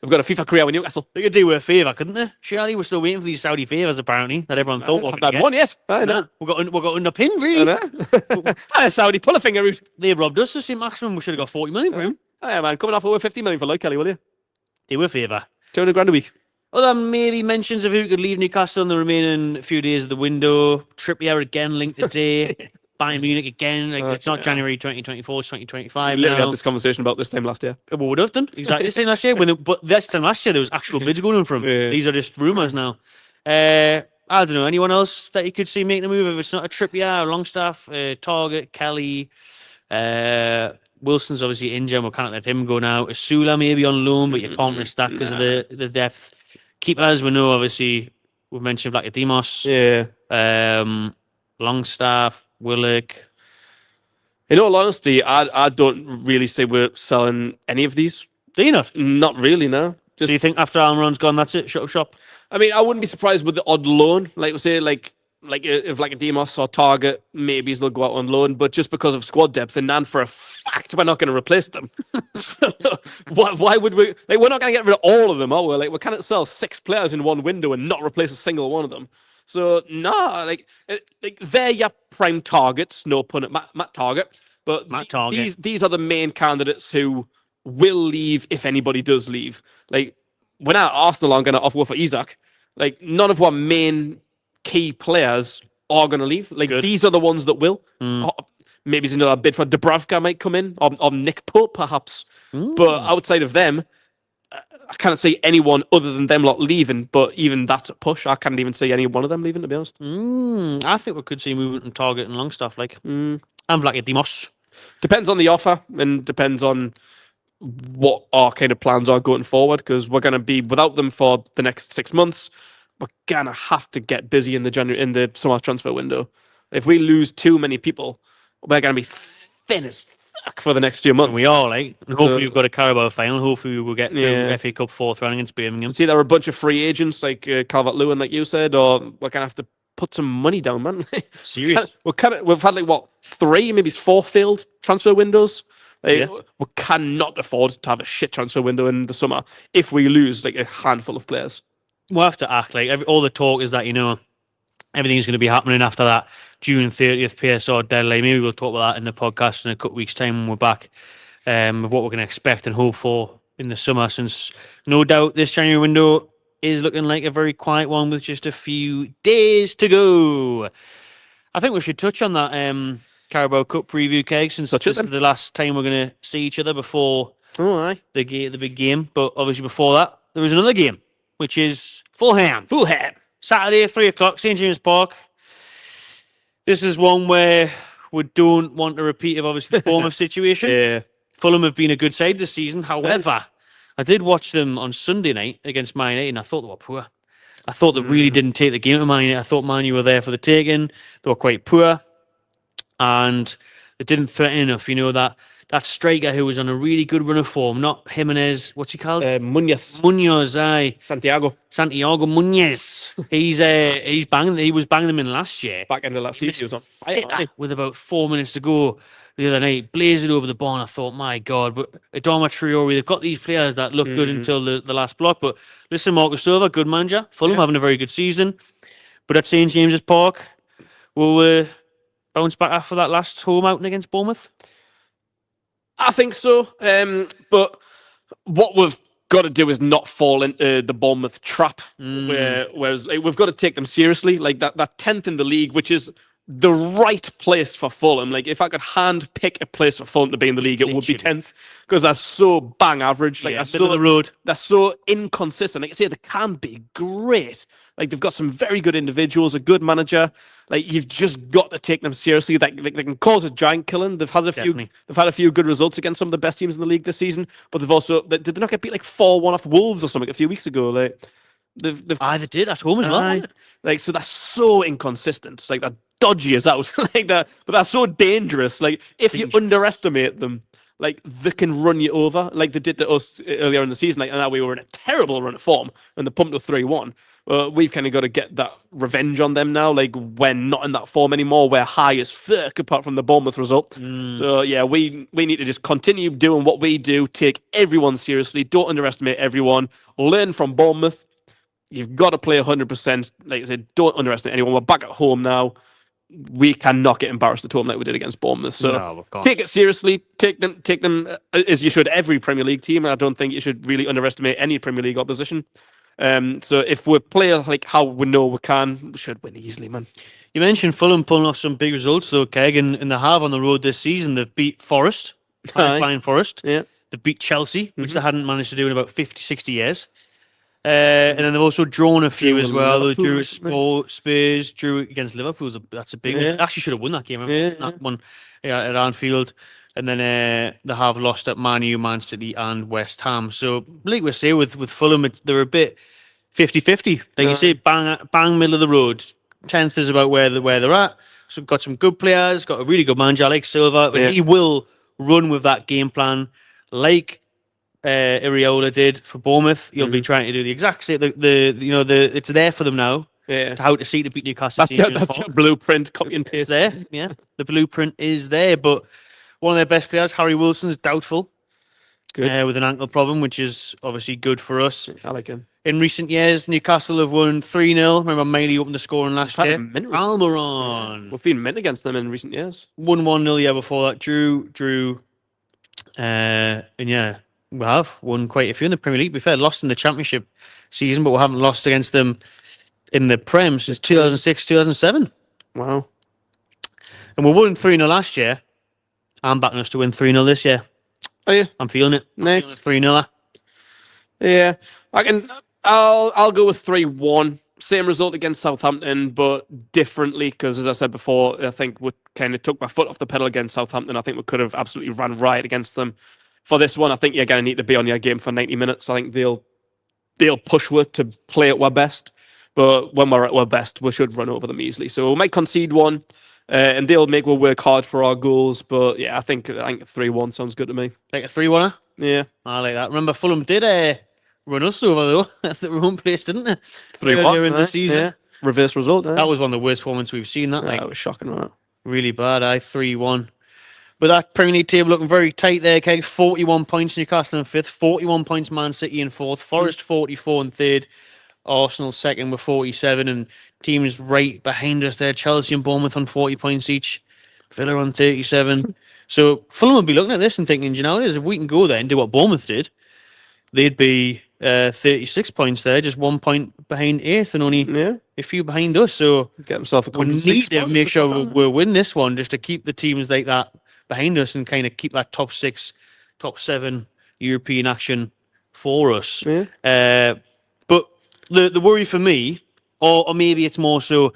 got a FIFA career with Newcastle. They could do a favour, couldn't they? Surely we're still waiting for these Saudi favours, apparently, that everyone thought we had one yet. I know. We got underpinned, really. Saudi, pull a finger out. They robbed us to see maximum. We should have got 40 million for him. Yeah, man, coming off over 50 million for Lloyd Kelly, will you? Do a favour. 200 grand a week. Other maybe mentions of who could leave Newcastle in the remaining few days of the window. Trippier again linked today. Bayern Munich again. Like, it's not January 2024, it's 2025. We literally had this conversation about this time last year. We would have done. Exactly this time last year. But this time last year, there was actual bids going on from. These are just rumours now. I don't know. Anyone else that you could see making a move if it's not a Trippier, Longstaff, Target, Kelly, Wilson's obviously injured. We can't let him go now. Asula maybe on loan, but you can't risk that because of the depth. Keepers, we know obviously we've mentioned Vlachodimos, Longstaff, Willock. In all honesty, I don't really say we're selling any of these. Do you not? Not really, no. Do you think after Almiron's gone, that's it? Shut up shop? I mean, I wouldn't be surprised with the odd loan. Like we say, if like a Demos or Target, maybe they'll go out on loan. But just because of squad depth, and nan for a fact, we're not going to replace them. So why would we? Like, we're not going to get rid of all of them, are we? Like, we can't sell 6 players in one window and not replace a single one of them. So no, like they're your prime targets. No pun at Matt Target, but Matt Target. These are the main candidates who will leave if anybody does leave. Like, we're not Arsenal aren't going to offer for Isak. Like, none of our main key players are going to leave. Like, these are the ones that will. Maybe there's another bid for Dubravka might come in, or Nick Pope perhaps. But outside of them, I can't see anyone other than them lot leaving. But even that's a push. I can't even see any one of them leaving, to be honest. I think we could see movement in Target and Longstaff, like. And Vlachodimos. Depends on the offer and depends on what our kind of plans are going forward, because we're going to be without them for the next 6 months. We're going to have to get busy in the summer transfer window. If we lose too many people, we're going to be thin as fuck for the next few months. And we are, like. Hopefully we've got a Carabao final. Hopefully we'll get through FA Cup 4th round against Birmingham. See, there are a bunch of free agents like Calvert-Lewin, like you said, or we're going to have to put some money down, man. Serious? We've had 3, maybe 4 failed transfer windows. We cannot afford to have a shit transfer window in the summer if we lose a handful of players. We'll have to act like all the talk is that, everything's going to be happening after that June 30th PSR deadline. Maybe we'll talk about that in the podcast in a couple of weeks' time when we're back of what we're going to expect and hope for in the summer, since no doubt this January window is looking like a very quiet one with just a few days to go. I think we should touch on that Carabao Cup preview, Keg, since this is the last time we're going to see each other before the big game. But obviously before that, there was another game, which is Fulham. Saturday, 3 o'clock, St. James Park. This is one where we don't want a repeat of, obviously, the Bournemouth situation. Fulham have been a good side this season. However, I did watch them on Sunday night against Man United, and I thought they were poor. I thought they really didn't take the game to Man United. I thought Man United were there for the taking. They were quite poor, and they didn't threaten enough. That striker who was on a really good run of form, not Jimenez, what's he called? Munoz, aye. Santiago Munoz. He's banging. He was banging them in last year. Back end of last season, he was on fire. With about 4 minutes to go the other night, blazed it over the bar, and I thought, my God, but Adama Traore, they've got these players that look good until the last block. But listen, Marcus Silva, good manager. Fulham having a very good season. But at St. James's Park, will we bounce back after that last home outing against Bournemouth? I think so. But what we've got to do is not fall into the Bournemouth trap. Whereas we've got to take them seriously. Like that 10th in the league, which is the right place for Fulham. Like, if I could hand pick a place for Fulham to be in the league, it would be 10th, because they're so bang average. Like, that's so the road. They're so inconsistent. Like I say, they can be great. Like, they've got some very good individuals, a good manager. Like, you've just got to take them seriously. They can cause a giant killing. They've had a few. They've had a few good results against some of the best teams in the league this season. But they've also did they not get beat 4-1 off Wolves or something a few weeks ago? Like, they did at home as well. Like, so that's so inconsistent. Like, they're dodgy as out. But that's so dangerous. Like, if you underestimate them, like, they can run you over, like they did to us earlier in the season. Like, and now we were in a terrible run of form and they pumped us 3-1. We've kind of got to get that revenge on them now. Like, we're not in that form anymore. We're high as fuck apart from the Bournemouth result. So yeah, we need to just continue doing what we do. Take everyone seriously. Don't underestimate everyone. Learn from Bournemouth. You've got to play 100%. Like I said, don't underestimate anyone. We're back at home now. We cannot get embarrassed at home like we did against Bournemouth. So take it seriously. Take them as you should every Premier League team. I don't think you should really underestimate any Premier League opposition. So if we play like how we know we can, we should win easily, man. You mentioned Fulham pulling off some big results, though, Keg, and they have on the road this season. They've beat Forest, flying Forest. Yeah. They beat Chelsea, which they hadn't managed to do in about 50, 60 years. And then they've also drawn a few as well. They drew at Spurs, drew against Liverpool. That's a big one. Actually should have won that game. That one at Anfield. and then they have lost at Man U, Man City, and West Ham. So, like we say, with Fulham, they're a bit 50-50. Like you say, bang middle of the road. 10th is about where they're at. So got some good players, got a really good manager like Silva, but he will run with that game plan like Iriola did for Bournemouth. He'll be trying to do the exact same. It's there for them now. Yeah, How to see to beat Newcastle. That's your blueprint. Copy and paste. It's there. Yeah, the blueprint is there. But one of their best players, Harry Wilson's doubtful. Good. With an ankle problem, which is obviously good for us. I like him. In recent years, Newcastle have won 3-0. Remember, Miley opened the scoring last year. Almiron. Yeah. We've been mint against them in recent years. Won 1-0 the year before that. Drew. And yeah, we have won quite a few in the Premier League. To be fair, lost in the Championship season, but we haven't lost against them in the Prem since 2006, 2007. Wow. And we won 3-0 last year. I'm backing us to win 3-0 this year. Oh yeah, I'm feeling it. Nice. 3-0. Yeah, I'll go with 3-1. Same result against Southampton, but differently because, as I said before, I think we kind of took my foot off the pedal against Southampton. I think we could have absolutely ran riot against them. For this one, I think you're going to need to be on your game for 90 minutes. I think they'll push us to play at our best, but when we're at our best, we should run over them easily. So we might concede one. And they'll make us work hard for our goals, but yeah, I think 3-1 sounds good to me. Like a 3-1? Yeah, I like that. Remember, Fulham did run us over though at their own place, didn't they? 3-1 in the season. Yeah. Reverse result. That was one of the worst performances we've seen. That was shocking, right? Really bad. 3-1. But that Premier League table looking very tight there. Okay, 41 points Newcastle in 5th, 41 points Man City in 4th, Forest 44 in 3rd, Arsenal 2nd with 47, and teams right behind us there, Chelsea and Bournemouth on 40 points each, Villa on 37. So Fulham will be looking at this and thinking, you know what it is, if we can go there and do what Bournemouth did, they'd be 36 points there, just 1 point behind 8th and only a few behind us. So get himself a we need to make sure we'll win this one just to keep the teams like that behind us and kind of keep that top 6, top 7 European action for us. But the worry for me, or maybe it's more so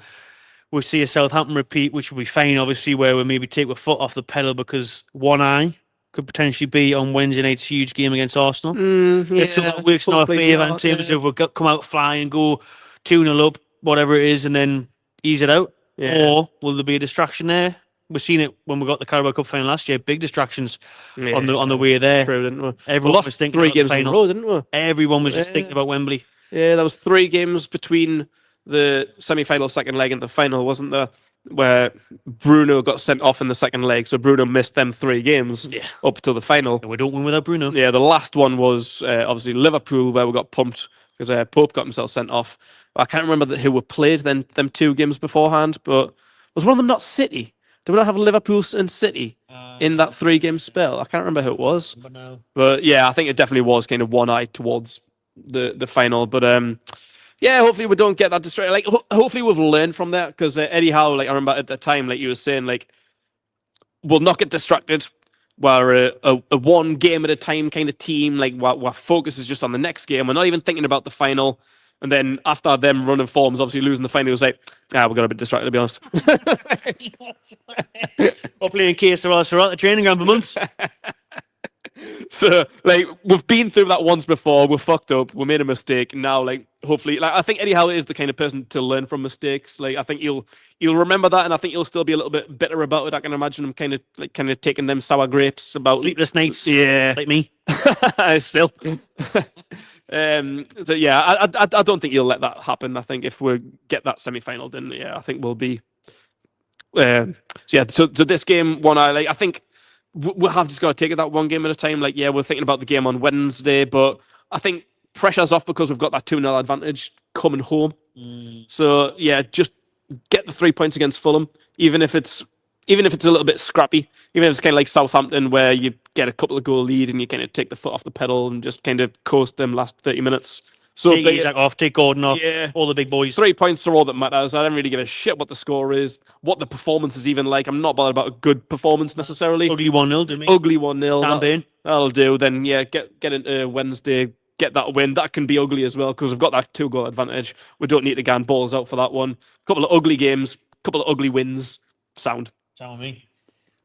we'll see a Southampton repeat, which will be fine, obviously, where we maybe take our foot off the pedal because one eye could potentially be on Wednesday night's huge game against Arsenal. It's something that works in our favour in terms of we'll come out flying, go 2-0 up, whatever it is, and then ease it out. Or will there be a distraction there? We've seen it when we got the Carabao Cup final last year. Big distractions on the way there. True, didn't we? Everyone was thinking 3 games in a row, didn't we? Everyone was just thinking about Wembley. Yeah, there was 3 games between the semi-final second leg and the final, wasn't there? Where Bruno got sent off in the second leg, so Bruno missed them 3 games up till the final. And we don't win without Bruno. Yeah, the last one was obviously Liverpool, where we got pumped because Pope got himself sent off. I can't remember who we played them 2 games beforehand, but was one of them not City? Did we not have Liverpool and City in that 3-game spell? I can't remember who it was. But yeah, I think it definitely was kind of one eye towards the final. But yeah, hopefully we don't get that distracted. Like, hopefully we've learned from that because Eddie Howe, like I remember at the time, like you were saying, like we'll not get distracted. We're a one game at a time kind of team. Like our focus is just on the next game. We're not even thinking about the final. And then after them running forms, obviously losing the final, it was like, we got a bit distracted, to be honest. We're playing case or else we're at the training ground for months. So, like, we've been through that once before. We're fucked up. We made a mistake. Now, like, hopefully, like, I think Eddie Howe is the kind of person to learn from mistakes. Like, I think he'll remember that, and I think he'll still be a little bit bitter about it. I can imagine him kind of taking them sour grapes about sleepless nights. Yeah, like me. Still. So yeah, I don't think he'll let that happen. I think if we get that semi-final, then yeah, I think we'll be. So this game, I think we'll have just got to take it that one game at a time. Like, yeah, we're thinking about the game on Wednesday, but I think pressure's off because we've got that 2-0 advantage coming home. So yeah, just get the 3 points against Fulham, even if it's a little bit scrappy, even if it's kind of like Southampton where you get a couple of goal lead and you kind of take the foot off the pedal and just kind of coast them last 30 minutes. So take Isak off, take Gordon off, all the big boys. 3 points are all that matters. I don't really give a shit what the score is, what the performance is even like. I'm not bothered about a good performance necessarily. Ugly 1-0, didn't we? Ugly 1-0. Campaign. That'll do. Then yeah, get into Wednesday, get that win. That can be ugly as well because we've got that 2-goal advantage. We don't need to go and balls out for that one. Couple of ugly games, couple of ugly wins. Sound with me.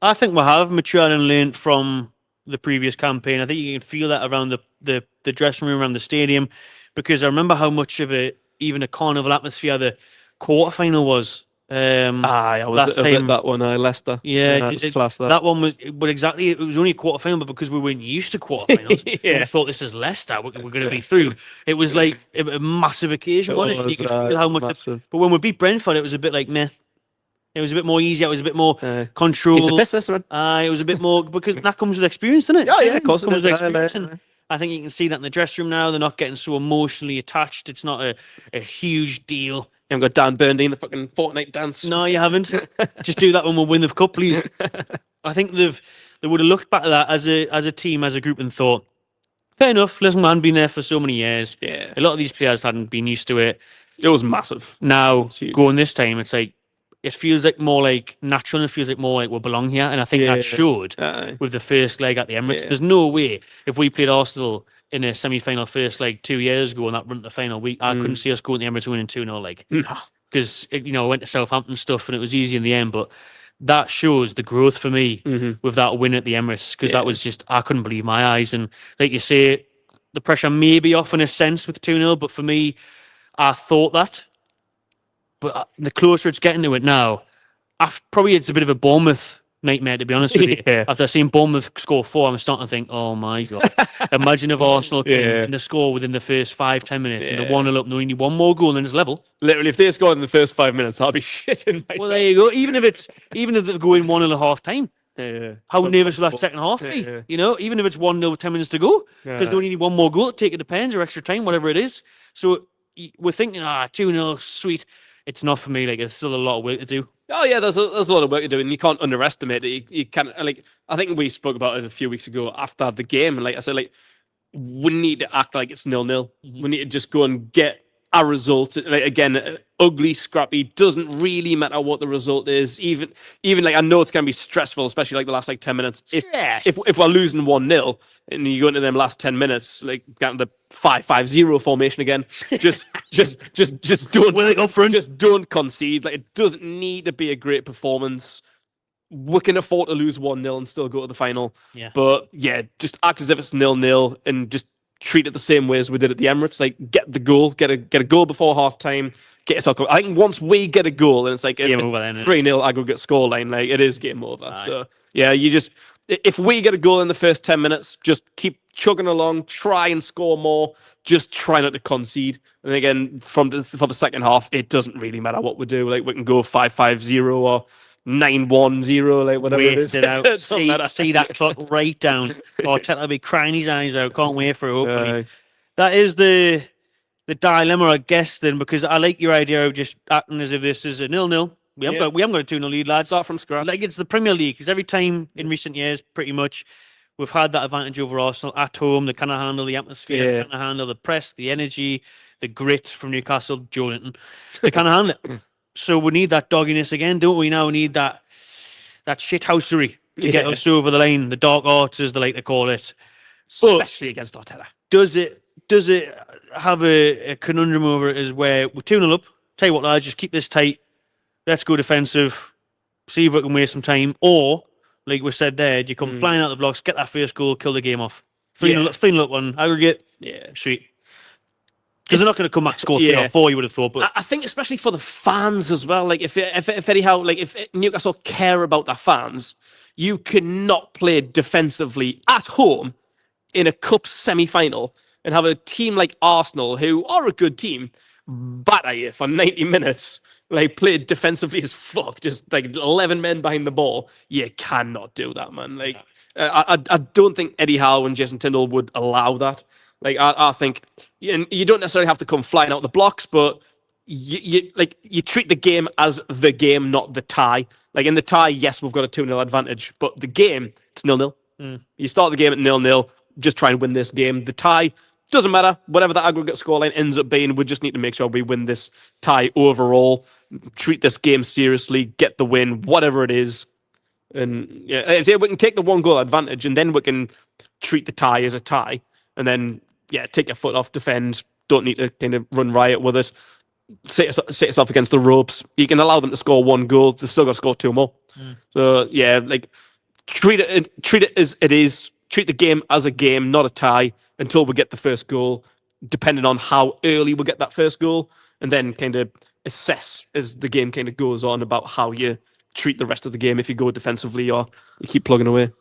I think we have matured and learned from the previous campaign. I think you can feel that around the dressing room, around the stadium, because I remember how much of even a carnival atmosphere the quarterfinal was. I was last at time. that one, Leicester. Yeah, it was class, that. that one was, but exactly, it was only a quarterfinal, but because we weren't used to quarterfinals, Yeah. we thought this is Leicester, we're going to be through. It was like a massive occasion, wasn't it? You could feel how much. massive. But when we beat Brentford, it was a bit like meh. It was a bit more easy. It was a bit more control. He's a piss, this man. It was a bit more because that comes with experience, doesn't it? Oh yeah, of course it comes does. with experience. And I think you can see that in the dressing room now. They're not getting so emotionally attached. It's not a huge deal. You haven't got Dan Burnley in the fucking Fortnite dance. No, you haven't. Just do that when we win the cup, please. I think they would have looked back at that as a team, as a group, and thought, fair enough. Listen, man, been there for so many years. Yeah, a lot of these players hadn't been used to it. It was massive. Now going this time, it's like it feels like more like natural. And it feels like more like we belong here, and I think that showed with the first leg at the Emirates. There's no way if we played Arsenal in a semi-final first leg 2 years ago and that run to the final week, I couldn't see us going to the Emirates winning 2-0. Like, because I went to Southampton stuff and it was easy in the end, but that shows the growth for me with that win at the Emirates, because that was just, I couldn't believe my eyes. And like you say, the pressure may be off in a sense with 2-0, but for me, I thought that. But the closer it's getting to it now, probably it's a bit of a Bournemouth nightmare, to be honest with you. After seeing Bournemouth score 4, I'm starting to think, oh my God. Imagine if Arsenal came in the score within the first 5-10 minutes and they're 1-0 up and they need one more goal and then it's level. Literally, if they scored in the first 5 minutes, I'll be shitting myself. Well, there you go. Even if they go in 1-0 at half time. How nervous will that second half be? Even if it's 1-0 with 10 minutes to go, because they only need one more goal to take it, depends, or extra time, whatever it is. So we're thinking, 2-0, sweet. It's not for me. Like, there's still a lot of work to do. Oh yeah, there's a lot of work to do, and you can't underestimate it. You can't, like, I think we spoke about it a few weeks ago after the game, and like I said, like, we need to act like it's 0-0. We need to just go and get a result. Like, again, ugly, scrappy. Doesn't really matter what the result is. Even like, I know it's going to be stressful, especially like the last like 10 minutes. If we're losing 1-0 and you go into them last 10 minutes, like getting the 5-5-0 formation again, just don't Willing up front. Just don't concede. Like, it doesn't need to be a great performance. We can afford to lose 1-0 and still go to the final. Yeah. But yeah, just act as if it's 0-0 and just treat it the same way as we did at the Emirates. Like, get the goal, get a goal before half time, get yourself. I think once we get a goal and it's like game over, then 3-0 aggregate scoreline, like, it is game over. Aye. So yeah, if we get a goal in the first 10 minutes, just keep chugging along, try and score more, just try not to concede. And again, for the second half, it doesn't really matter what we do. Like, we can go 5-5-0 or 9-1-0, like, whatever it is. It out. see that clock right down. Arteta will be crying his eyes out. Can't wait for it, hopefully. That is the dilemma, I guess, then, because I like your idea of just acting as if this is a 0-0. We haven't got a 2-0 lead, lads. Start from scratch. Like, it's the Premier League, because every time in recent years, pretty much, we've had that advantage over Arsenal at home. They kind of handle the atmosphere, they kind of handle the press, the energy, the grit from Newcastle, Jonathan. They kind of handle it. So we need that dogginess again, don't we? Now we need that shithousery to get us over the line. The dark arts, as they like to call it, especially against Arteta. Does it have a conundrum over it? Is where we're 2-0 up. Tell you what, lads, just keep this tight. Let's go defensive. See if we can waste some time. Or, like we said there, you come flying out the blocks, get that first goal, kill the game off. 3-0 up one aggregate. Yeah, sweet. Because they're not going to come back score 3 or 4, you would have thought. But I think especially for the fans as well. Like, if anyhow, like, if Newcastle care about their fans, you cannot play defensively at home in a cup semi-final and have a team like Arsenal, who are a good team, batter you for 90 minutes, like, play defensively as fuck, just like 11 men behind the ball. You cannot do that, man. Like, I don't think Eddie Howe and Jason Tindall would allow that. Like, I think you don't necessarily have to come flying out the blocks, but you treat the game as the game, not the tie. Like, in the tie, yes, we've got a 2-0 advantage, but the game, it's 0-0. You start the game at 0-0, just try and win this game. The tie doesn't matter. Whatever the aggregate scoreline ends up being, we just need to make sure we win this tie overall. Treat this game seriously, get the win, whatever it is. And yeah, we can take the 1-goal advantage, and then we can treat the tie as a tie. And then, take your foot off, defend. Don't need to kind of run riot with it. Set yourself against the ropes. You can allow them to score 1 goal. They've still got to score 2 more. So, like, treat it as it is. Treat the game as a game, not a tie, until we get the first goal, depending on how early we get that first goal, and then kind of assess as the game kind of goes on about how you treat the rest of the game if you go defensively or you keep plugging away.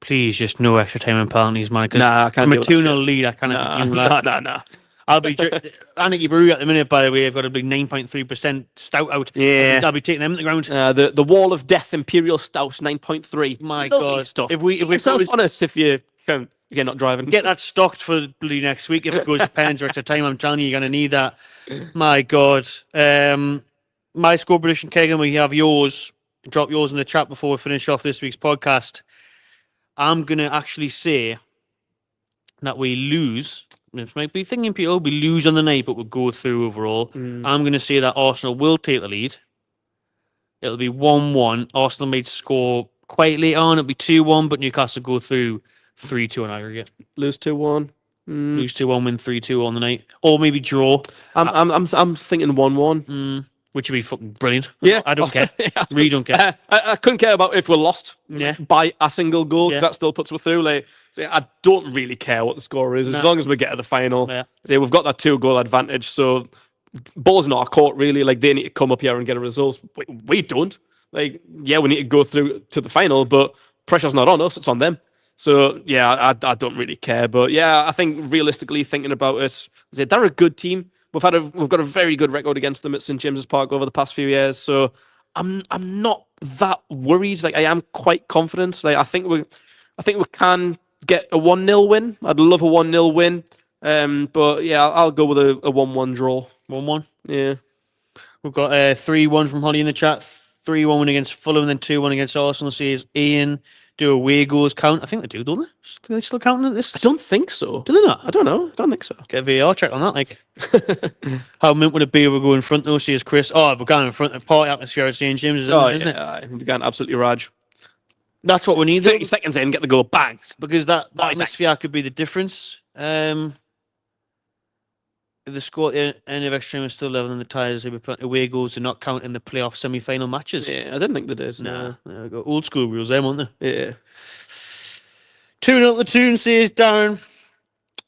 Please, just no extra time and penalties, man. Nah, I can't I'm a deal with that 2-0 lead. I can't continue that. Nah. I'll be anarchy brew at the minute. By the way, I've got a big 9.3% stout out. Yeah. I'll be taking them to the ground. The Wall of Death Imperial Stout 9.3. My Lovely God, stuff. if we Yourself honest, if you're not driving, get that stocked for bloody next week. If it goes to pens or extra time, I'm telling you, you're gonna need that. My God. My score prediction, Kegan. We have yours. Drop yours in the chat before we finish off this week's podcast. I'm gonna actually say that we lose. It might be thinking people we lose on the night, but we'll go through overall. I'm going to say that Arsenal will take the lead. It'll be 1-1. Arsenal may score quite late on. It'll be 2-1, but Newcastle go through 3-2 on aggregate. lose 2-1. Lose 2-1, win 3-2 on the night, or maybe draw. I'm thinking 1-1. Which would be fucking brilliant. Yeah, I don't care. Really don't care. I couldn't care about if we're lost by a single goal, because Yeah. that still puts us through. So I don't really care what the score is, as long as we get to the final. Yeah. We've got that 2-goal advantage, so ball's in our court, really. They need to come up here and get a result. We don't. We need to go through to the final, but pressure's not on us, it's on them. So, I don't really care. But, I think realistically, thinking about it, they're a good team. We've got a very good record against them at St James's Park over the past few years, so I'm not that worried. I am quite confident. I think we can get a 1-0 win. I'd love a 1-0 win. But I'll go with a 1-1 draw. 1-1. Yeah. We've got 3-1 from Holly in the chat. 3-1 win against Fulham, and then 2-1 against Arsenal. Says Ian. Do away goals count? I think they do, don't they? Do they still count at this? I don't think so. Do they not? I don't know. I don't think so. Get a VAR check on that. How mint would it be if we go in front though? Says Chris. Oh, we're going in front of party atmosphere at St James, isn't it? We're going absolutely raj. That's what we need. 30 seconds in, get the goal, bang. Because that atmosphere could be the difference. If the score at the end of extra time is still level, then the ties away goals do not count in the playoff semi-final matches. Yeah, I didn't think they did. Nah. There we go. Old school rules, them, aren't they? Yeah. 2-0 the tune, says Darren.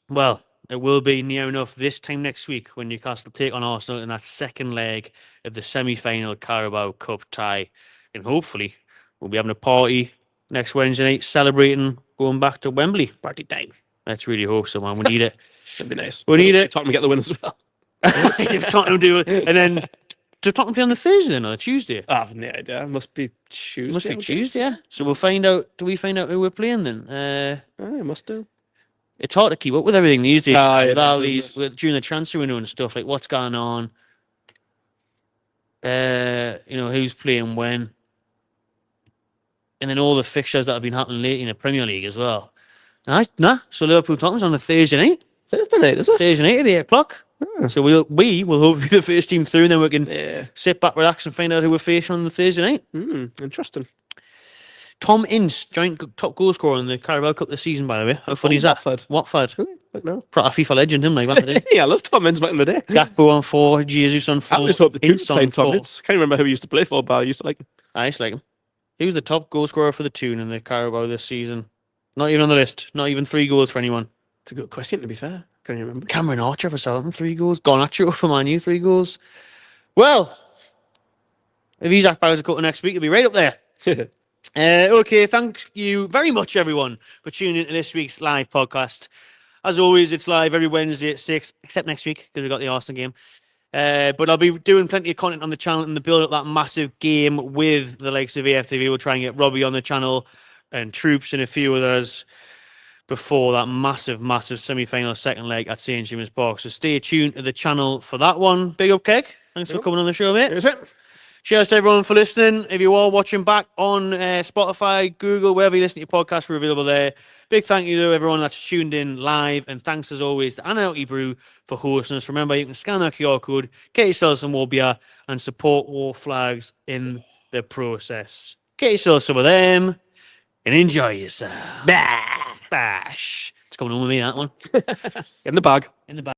Well, it will be near enough this time next week when Newcastle take on Arsenal in that second leg of the semi-final Carabao Cup tie. And hopefully we'll be having a party next Wednesday night celebrating going back to Wembley. Party time. Let's really hope so, man. We need it. That'd be nice. We need it. Tottenham to get the win as well. If Tottenham do it. And then, do Tottenham play on the Thursday then, or the Tuesday? I have no idea. Must be Tuesday. Must be Tuesday, yeah. So we'll find out. Do we find out who we're playing then? I must do. It's hard to keep up with everything these days. With all these, during the transfer window and stuff, like what's going on. Who's playing when. And then all the fixtures that have been happening lately in the Premier League as well. Nah. So Liverpool Tottenham's on the Thursday night. Thursday night, is it? Thursday night at 8 o'clock. So we will hopefully be the first team through, and then we can sit back, relax, and find out who we're facing on the Thursday night. Interesting. Tom Ince, joint top goal scorer in the Carabao Cup this season, by the way. How funny is that? Watford. No. Proper FIFA legend, him, like back in the day. Yeah, I love Tom Ince back in the day. Gakpo on 4, Jesus on 4. I always hope the Tunes on playing Tom 4. Ince. Can't remember who he used to play for, but I used to like him. I used to like him. He was the top goal scorer for the Toon in the Carabao this season. Not even on the list. Not even 3 goals for anyone. It's a good question, to be fair. Can't you remember? Cameron Archer for Southampton, 3 goals. Garnacho for Man U, 3 goals. Well, if Isak buys a couple next week, he'll be right up there. Okay, thank you very much, everyone, for tuning into this week's live podcast. As always, it's live every Wednesday at 6, except next week, because we've got the Arsenal game. But I'll be doing plenty of content on the channel in the build up that massive game with the likes of AFTV. We'll try and get Robbie on the channel and Troops and a few others before that massive semi-final second leg at St James's Park. So stay tuned to the channel for that one. Big up, Keg. Thanks for coming on the show, mate. Here's it. Cheers to everyone for listening. If you are watching back on Spotify, Google, wherever you listen to your podcasts, we're available there. Big thank you to everyone that's tuned in live. And thanks as always to Anarchy Brew for hosting us. Remember, you can scan that QR code, get yourself some more beer, and support War Flags in the process. Get yourself some of them and enjoy yourself. Bash. It's coming on with me, that one. In the bag. In the bag.